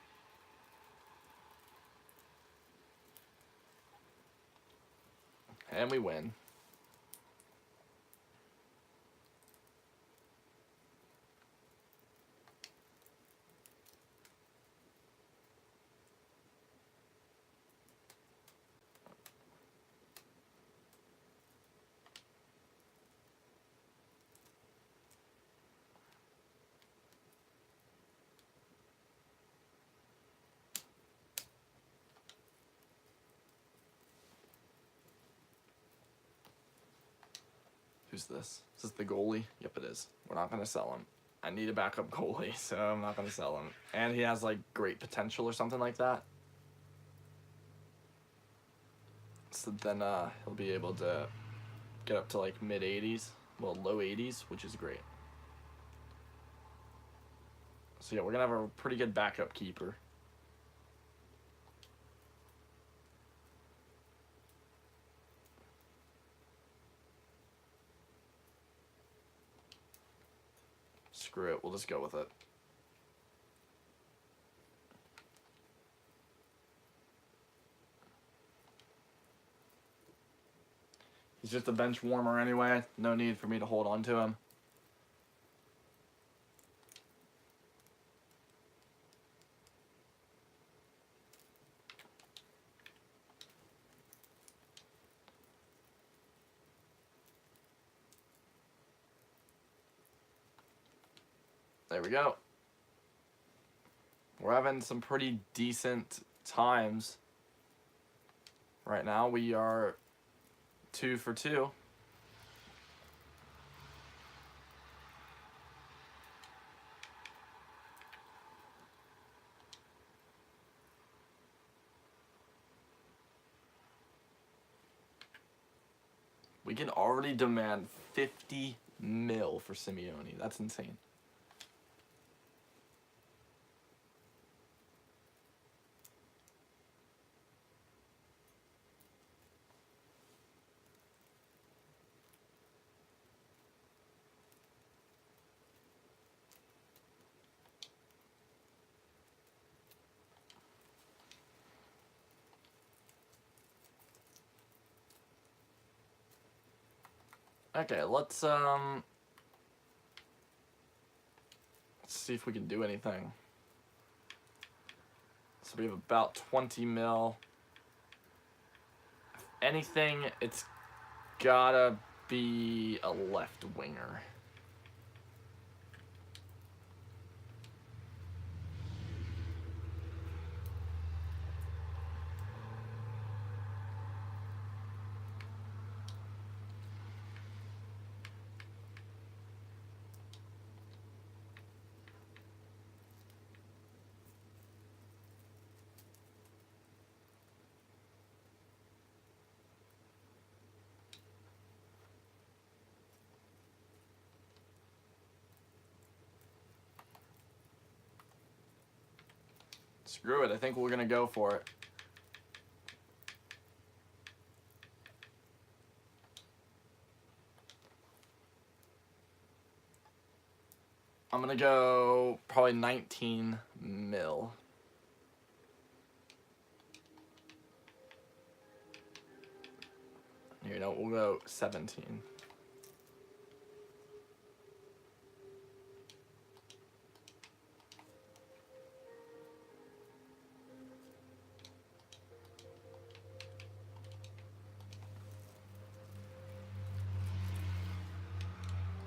And we win. Who's this? Is this the goalie? Yep, it is. We're not going to sell him. I need a backup goalie, so I'm not going to sell him. And he has, like, great potential or something like that. So then he'll be able to get up to, like, mid-80s. Well, low 80s, which is great. So, yeah, we're going to have a pretty good backup keeper. Screw it. We'll just go with it. He's just a bench warmer anyway. No need for me to hold on to him. There we go. We're having some pretty decent times. Right now we are 2 for 2. We can already demand 50 mil for Simeone. That's insane. Okay, let's see if we can do anything. So we have about 20 mil. If anything, it's gotta be a left winger. Screw it, I think we're gonna go for it. I'm gonna go probably 19 mil. You know, we'll go 17.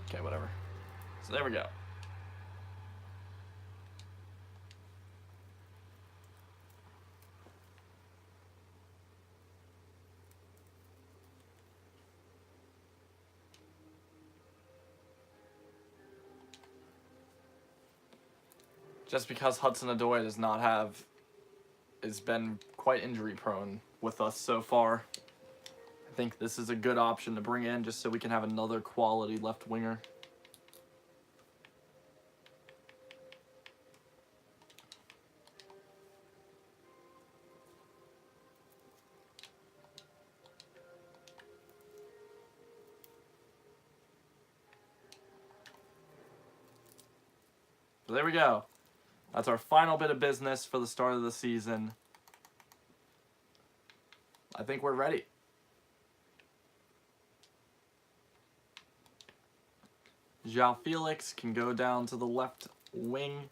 Okay, whatever. So there we go. Just because Hudson-Odoi does not have, has been quite injury prone with us so far. I think this is a good option to bring in just so we can have another quality left winger. So there we go. That's our final bit of business for the start of the season. I think we're ready. João Felix can go down to the left wing.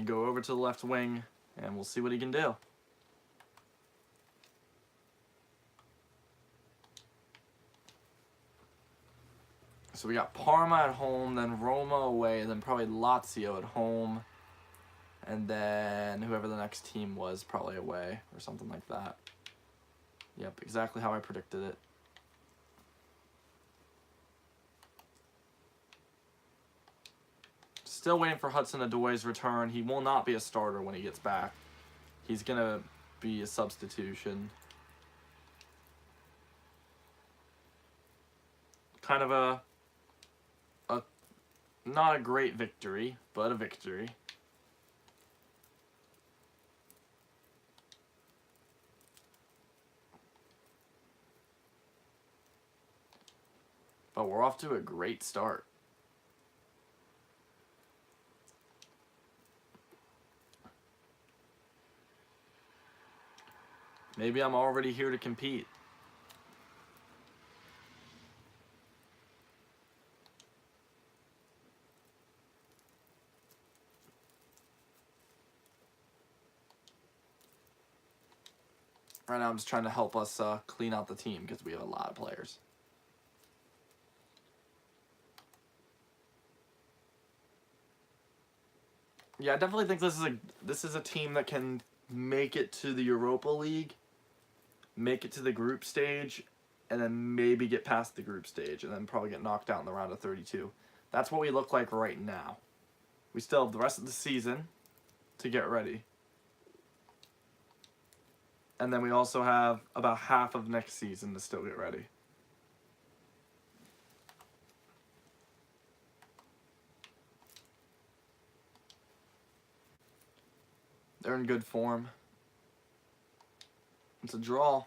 Go over to the left wing, and we'll see what he can do. So we got Parma at home, then Roma away, then probably Lazio at home, and then whoever the next team was probably away or something like that. Yep, exactly how I predicted it. Still waiting for Hudson-Odoi's return. He will not be a starter when he gets back. He's going to be a substitution. Kind of a not a great victory, but a victory. But we're off to a great start. Maybe I'm already here to compete. Right now I'm just trying to help us clean out the team because we have a lot of players. Yeah, I definitely think this is a team that can make it to the Europa League, make it to the group stage, and then maybe get past the group stage, and then probably get knocked out in the round of 32. That's what we look like right now. We still have the rest of the season to get ready. And then we also have about half of next season to still get ready. They're in good form. It's a draw.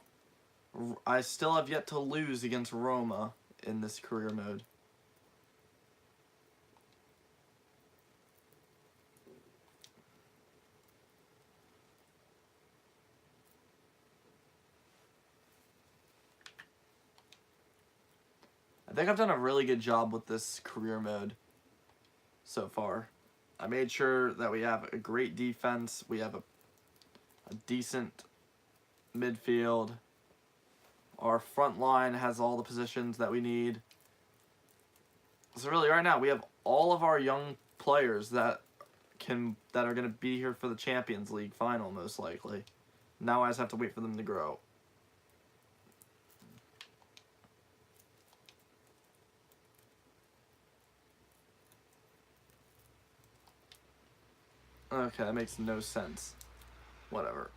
I still have yet to lose against Roma in this career mode. I think I've done a really good job with this career mode so far. I made sure that we have a great defense, we have a decent midfield. Our front line has all the positions that we need. So really right now we have all of our young players that are going to be here for the Champions League final most likely. Now I just have to wait for them to grow. Okay, that makes no sense. Whatever.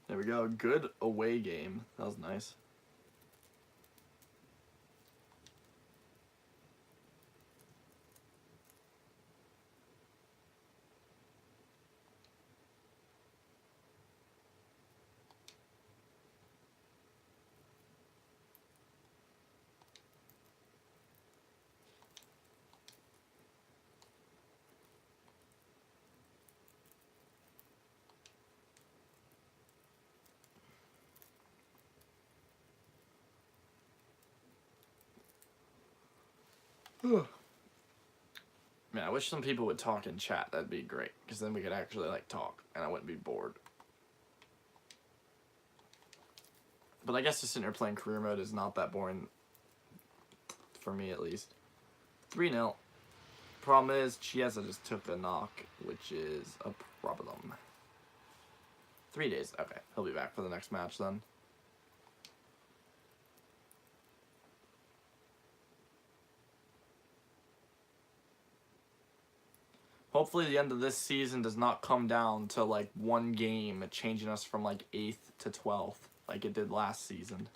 There we go. Good away game. That was nice. Man, I wish some people would talk in chat. That'd be great, because then we could actually, like, talk, and I wouldn't be bored. But I guess just sitting here playing career mode is not that boring, for me at least. 3-0. Problem is, Chiesa just took a knock, which is a problem. 3 days. Okay, he'll be back for the next match then. Hopefully the end of this season does not come down to, like, one game changing us from, like, 8th to 12th, like it did last season.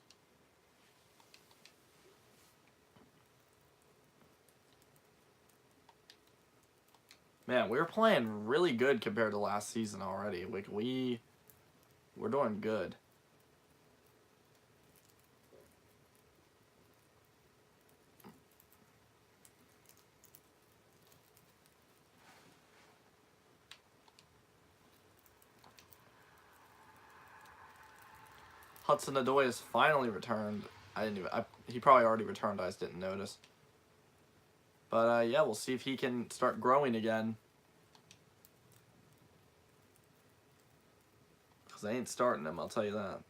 Man, we were playing really good compared to last season already. Like, we're doing good. Hudson-Odoi has finally returned. He probably already returned, I just didn't notice. But, yeah, we'll see if he can start growing again. Because I ain't starting him, I'll tell you that.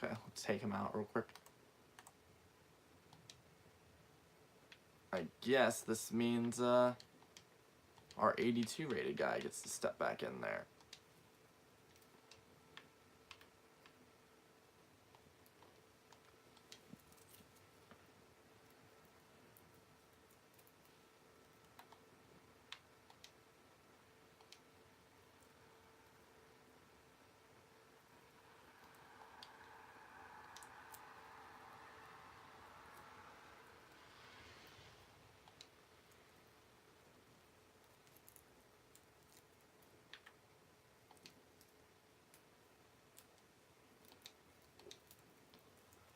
Okay, let's take him out real quick. I guess this means our 82 rated guy gets to step back in there.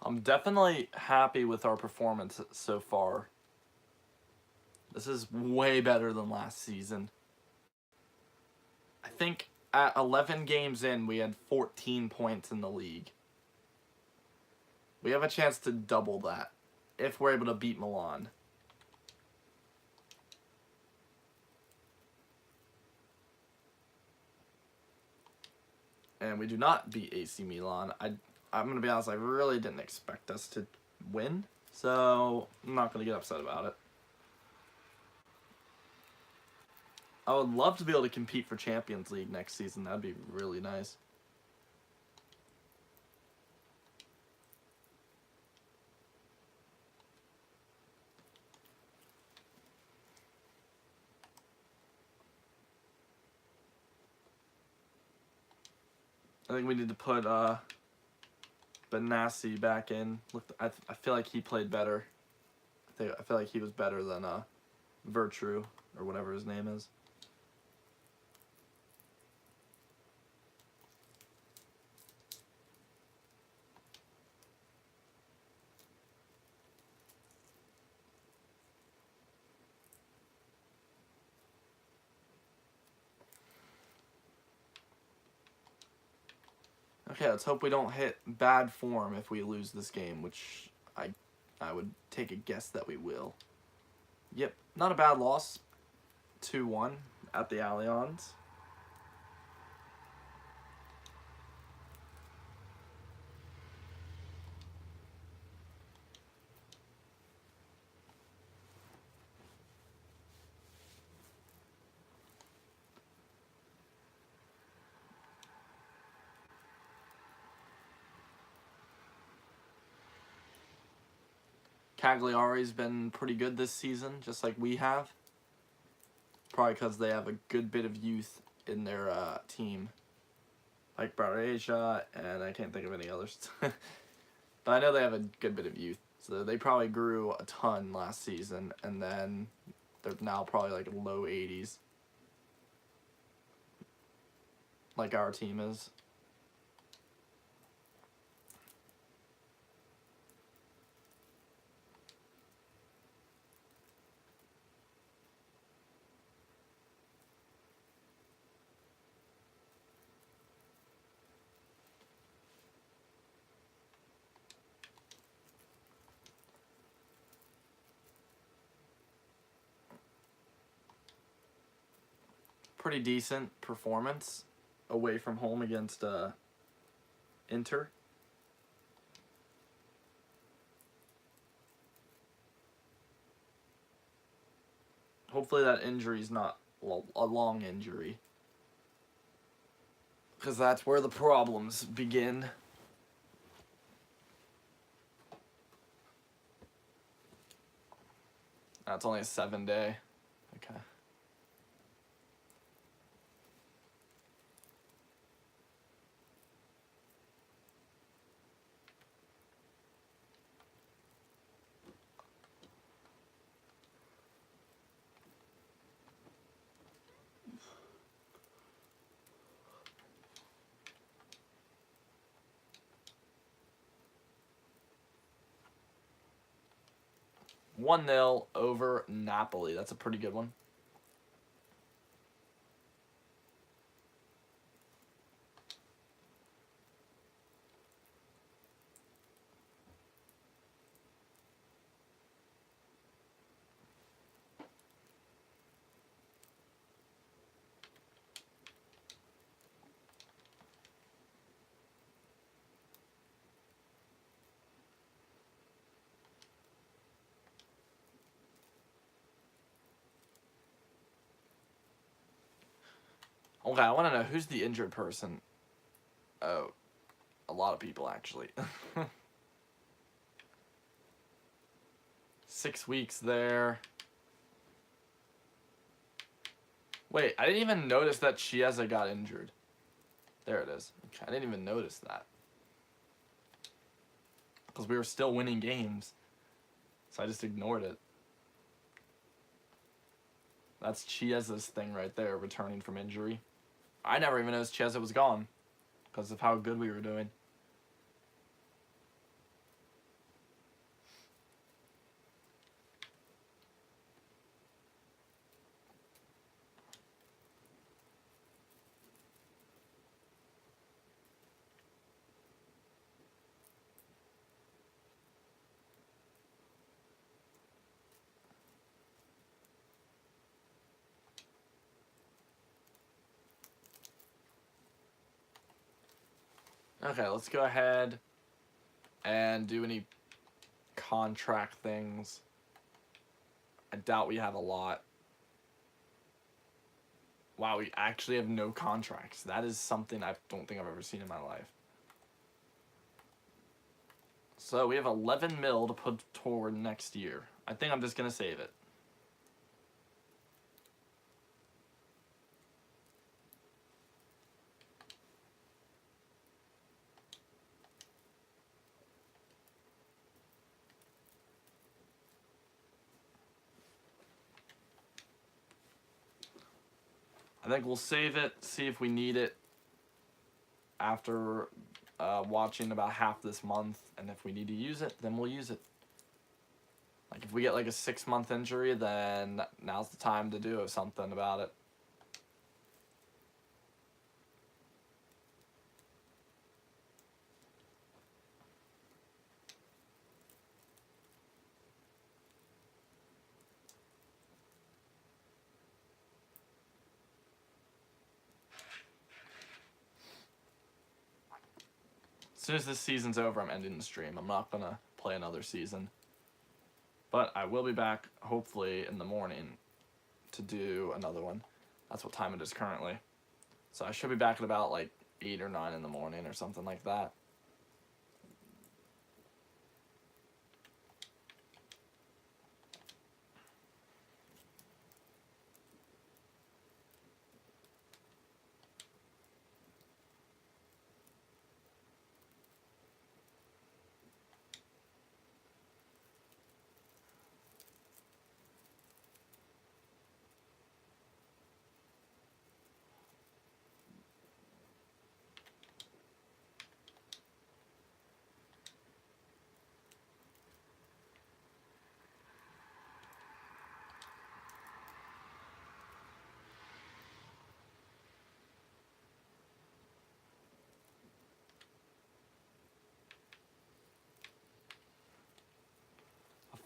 I'm definitely happy with our performance so far. This is way better than last season. I think at 11 games in, we had 14 points in the league. We have a chance to double that if we're able to beat Milan. And we do not beat AC Milan. I'm going to be honest, I really didn't expect us to win. So I'm not going to get upset about it. I would love to be able to compete for Champions League next season. That'd be really nice. I think we need to put Benassi back in. Look, I feel like he played better. I feel like he was better than Virtue or whatever his name is. Okay, let's hope we don't hit bad form if we lose this game, which I would take a guess that we will. Yep, not a bad loss. 2-1 at the Allianz. Cagliari's been pretty good this season, just like we have. Probably because they have a good bit of youth in their team. Like Barreja, and I can't think of any others. But I know they have a good bit of youth, So they probably grew a ton last season, and then they're now probably like low 80s, like our team is. Pretty decent performance away from home against Inter. Hopefully that injury's not a long injury, because that's where the problems begin. That's only a 7-day. Okay. One 0 over Napoli. That's a pretty good one. Okay, I want to know who's the injured person. Oh, a lot of people actually. 6 weeks there. Wait, I didn't even notice that Chiesa got injured. There it is. Okay, I didn't even notice that. Because we were still winning games. So I just ignored it. That's Chiesa's thing right there, returning from injury. I never even noticed Chiesa was gone because of how good we were doing. Okay, let's go ahead and do any contract things. I doubt we have a lot. Wow, we actually have no contracts. That is something I don't think I've ever seen in my life. So we have 11 mil to put toward next year. I think I'm just going to save it. I think we'll save it, see if we need it after watching about half this month, and if we need to use it, then we'll use it. Like if we get like a 6-month injury, then now's the time to do something about it. As soon as this season's over, I'm ending the stream. I'm not gonna play another season. But I will be back, hopefully, in the morning to do another one. That's what time it is currently. So I should be back at about like 8 or 9 in the morning or something like that.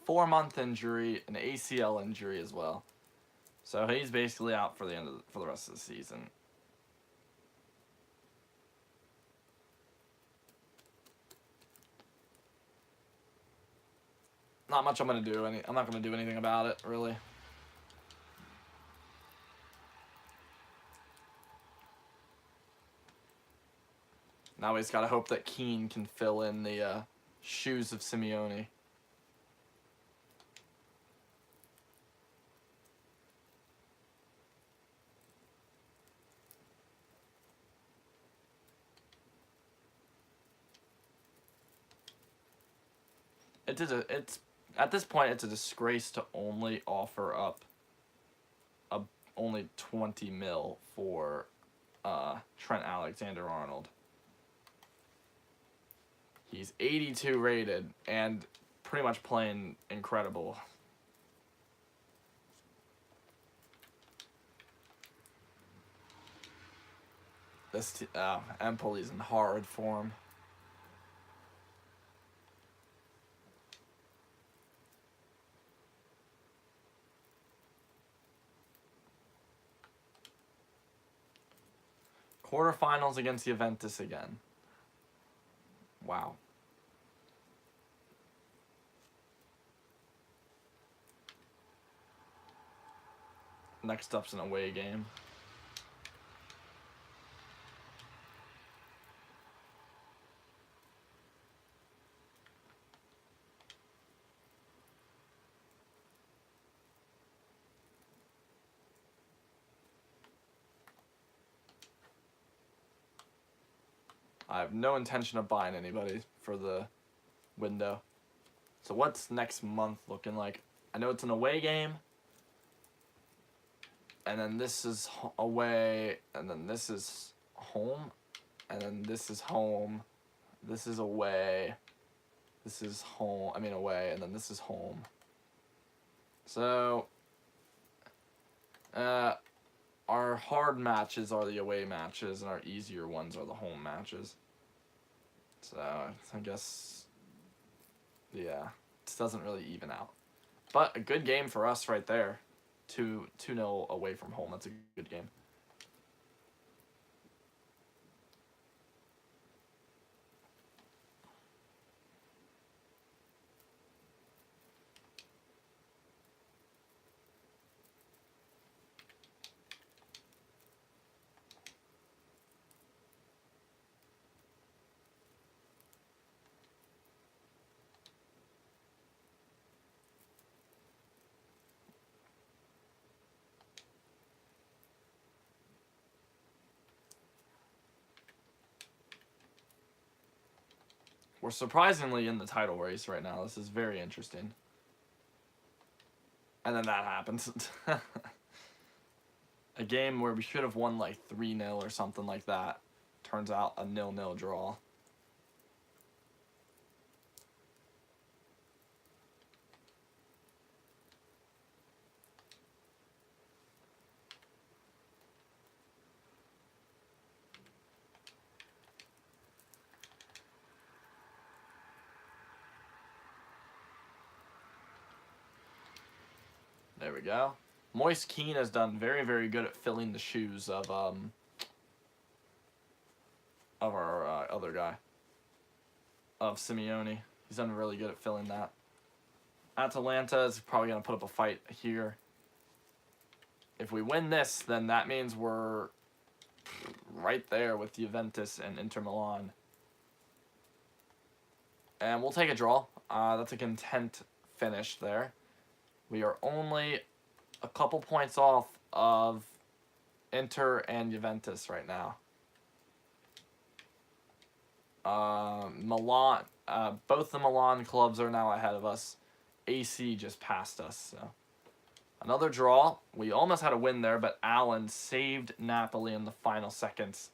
4-month injury, an ACL injury as well. So he's basically out for the rest of the season. Not much I'm not gonna do anything about it, really. Now we just gotta hope that Keane can fill in the shoes of Simeone. It's at this point it's a disgrace to only offer up only 20 mil for Trent Alexander-Arnold. He's 82 rated and pretty much playing incredible. Empoli's in horrid form. Quarterfinals against Juventus again. Wow. Next up's an away game. I have no intention of buying anybody for the window. So what's next month looking like? I know it's an away game. And then this is away. And then this is home. And then this is home. This is away. This is home. I mean away. And then this is home. So our hard matches are the away matches, and our easier ones are the home matches. So I guess, yeah, it doesn't really even out. But a good game for us right there. 2-0 away from home. That's a good game. We're surprisingly in the title race right now. This is very interesting. And then that happens. A game where we should have won like 3-0 or something like that. Turns out a 0-0 draw. There we go. Moise Keane has done very, very good at filling the shoes of our other guy, of Simeone. He's done really good at filling that. Atalanta is probably going to put up a fight here. If we win this, then that means we're right there with Juventus and Inter Milan. And we'll take a draw. That's a content finish there. We are only a couple points off of Inter and Juventus right now. Milan, both the Milan clubs are now ahead of us. AC just passed us. So another draw. We almost had a win there, but Allen saved Napoli in the final seconds.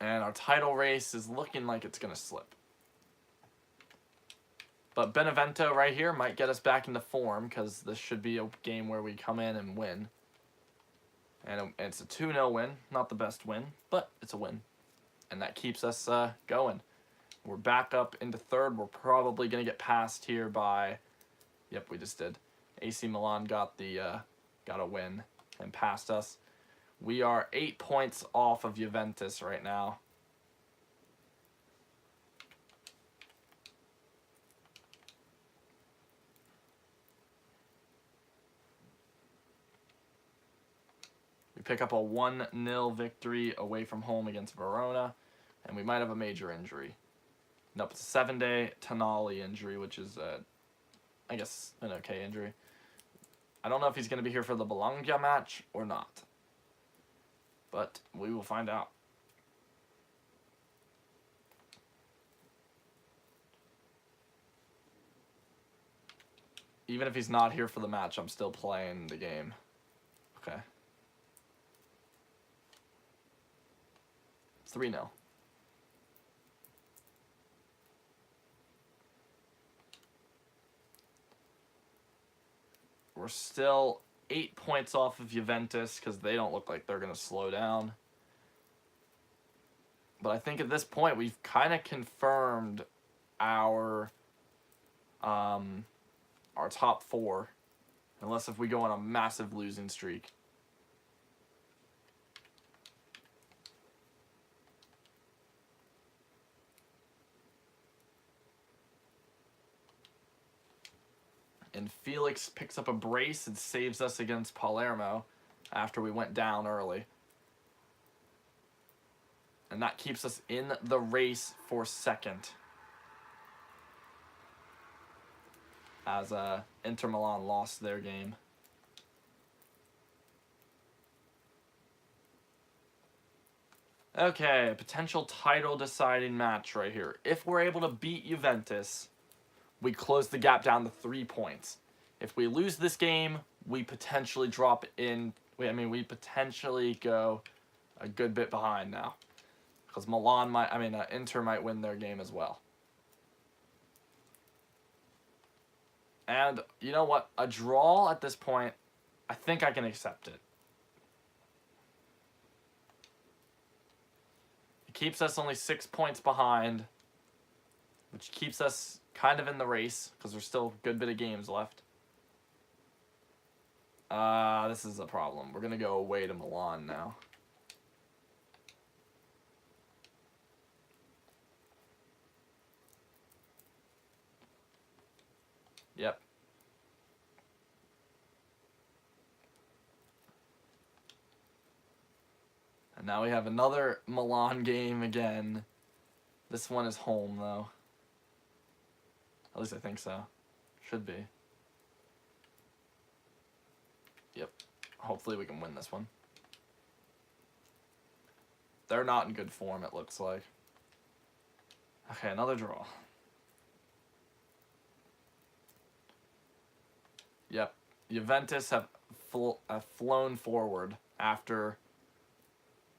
And our title race is looking like it's going to slip. But Benevento right here might get us back into form, because this should be a game where we come in and win. And it's a 2-0 win. Not the best win, but it's a win. And that keeps us going. We're back up into third. We're probably going to get passed here by... Yep, we just did. AC Milan got a win and passed us. We are 8 points off of Juventus right now. We pick up a 1-0 victory away from home against Verona, and we might have a major injury. Nope, it's a 7-day Tonali injury, which is, I guess, an okay injury. I don't know if he's going to be here for the Bologna match or not, but we will find out. Even if he's not here for the match, I'm still playing the game. Okay. 3-0. We're still 8 points off of Juventus because they don't look like they're going to slow down. But I think at this point we've kind of confirmed our top 4, unless if we go on a massive losing streak. And Felix picks up a brace and saves us against Palermo after we went down early. And that keeps us in the race for second. As Inter Milan lost their game. Okay, potential title deciding match right here. If we're able to beat Juventus, we close the gap down to 3 points. If we lose this game, we potentially drop in. We potentially go a good bit behind now, because Inter might win their game as well. And you know what? A draw at this point, I think I can accept it. It keeps us only 6 points behind, which keeps us kind of in the race because there's still a good bit of games left. This is a problem. We're going to go away to Milan now. Yep. And now we have another Milan game again. This one is home, though. At least I think so. Should be. Yep. Hopefully we can win this one. They're not in good form, it looks like. Okay, another draw. Yep. Juventus have flown forward after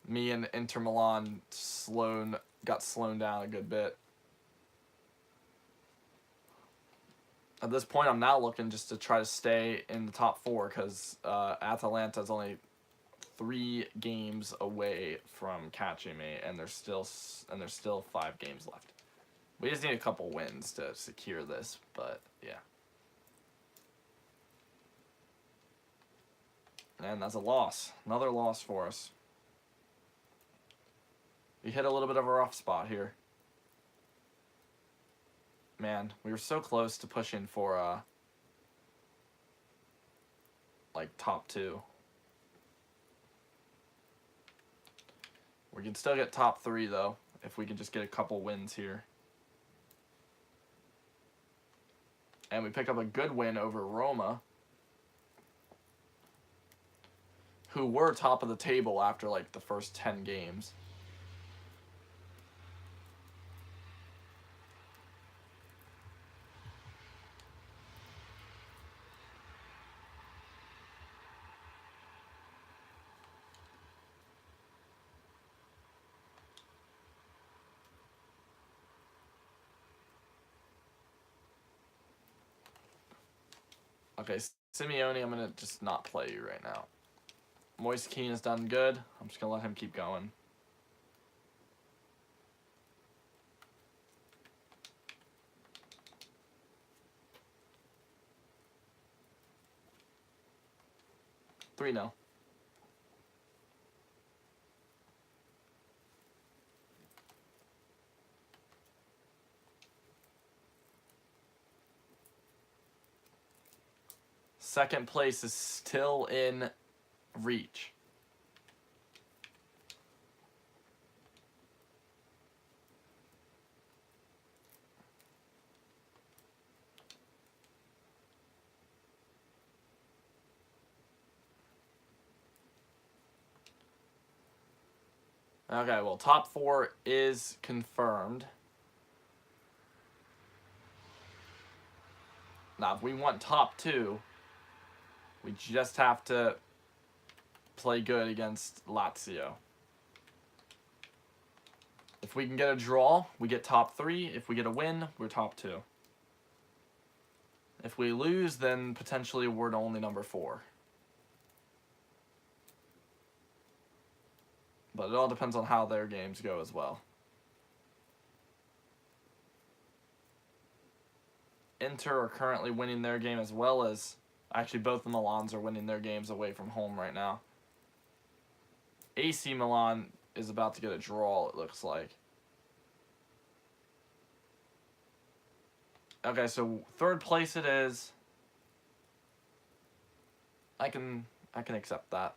me and Inter Milan got slowed down a good bit. At this point, I'm now looking just to try to stay in the top 4 because Atalanta's only 3 games away from catching me, and there's still 5 games left. We just need a couple wins to secure this, but yeah. And that's a loss. Another loss for us. We hit a little bit of a rough spot here. Man, we were so close to pushing for, top 2. We can still get top 3, though, if we can just get a couple wins here. And we pick up a good win over Roma, who were top of the table after, the first 10 games. Okay, Simeone, I'm going to just not play you right now. Moise Keane has done good. I'm just going to let him keep going. 3-0. Second place is still in reach. Okay, well, top 4 is confirmed. Now, if we want top 2, we just have to play good against Lazio. If we can get a draw, we get top 3. If we get a win, we're top 2. If we lose, then potentially we're only number 4. But it all depends on how their games go as well. Inter are currently winning their game, as well as... Actually, both the Milans are winning their games away from home right now. AC Milan is about to get a draw, it looks like. Okay, so third place it is. I can accept that.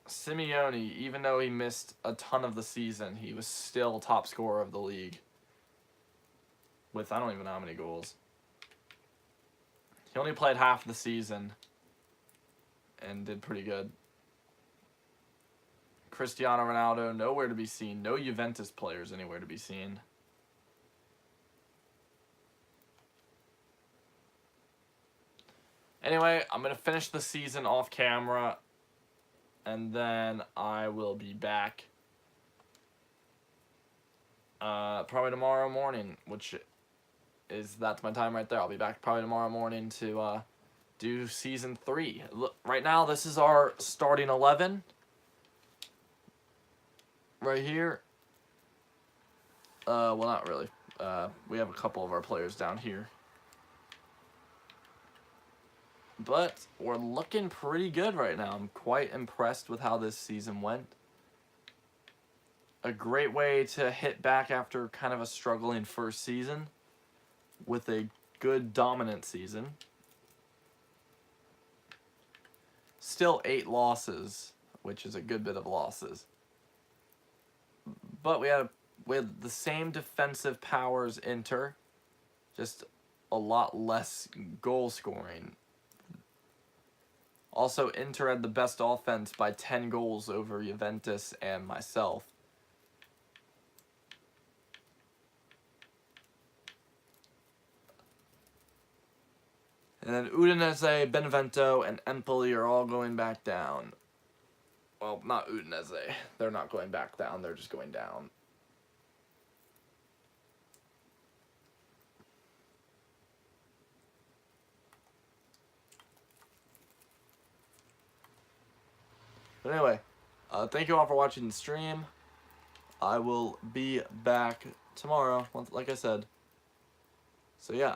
Simeone, even though he missed a ton of the season, he was still top scorer of the league. With, I don't even know how many goals. He only played half the season and did pretty good. Cristiano Ronaldo, nowhere to be seen. No Juventus players anywhere to be seen. Anyway, I'm going to finish the season off camera, and then I will be back probably tomorrow morning, that's my time right there. I'll be back probably tomorrow morning to do Season 3. Look, right now, this is our starting 11. Right here. Well, not really. We have a couple of our players down here. But we're looking pretty good right now. I'm quite impressed with how this season went. A great way to hit back after kind of a struggling first season with a good dominant season. Still 8 losses, which is a good bit of losses. But we had the same defensive powers Inter, just a lot less goal scoring. Also, Inter had the best offense by 10 goals over Juventus and myself. And then Udinese, Benevento, and Empoli are all going back down. Well, not Udinese. They're not going back down. They're just going down. But anyway, thank you all for watching the stream. I will be back tomorrow, like I said. So yeah.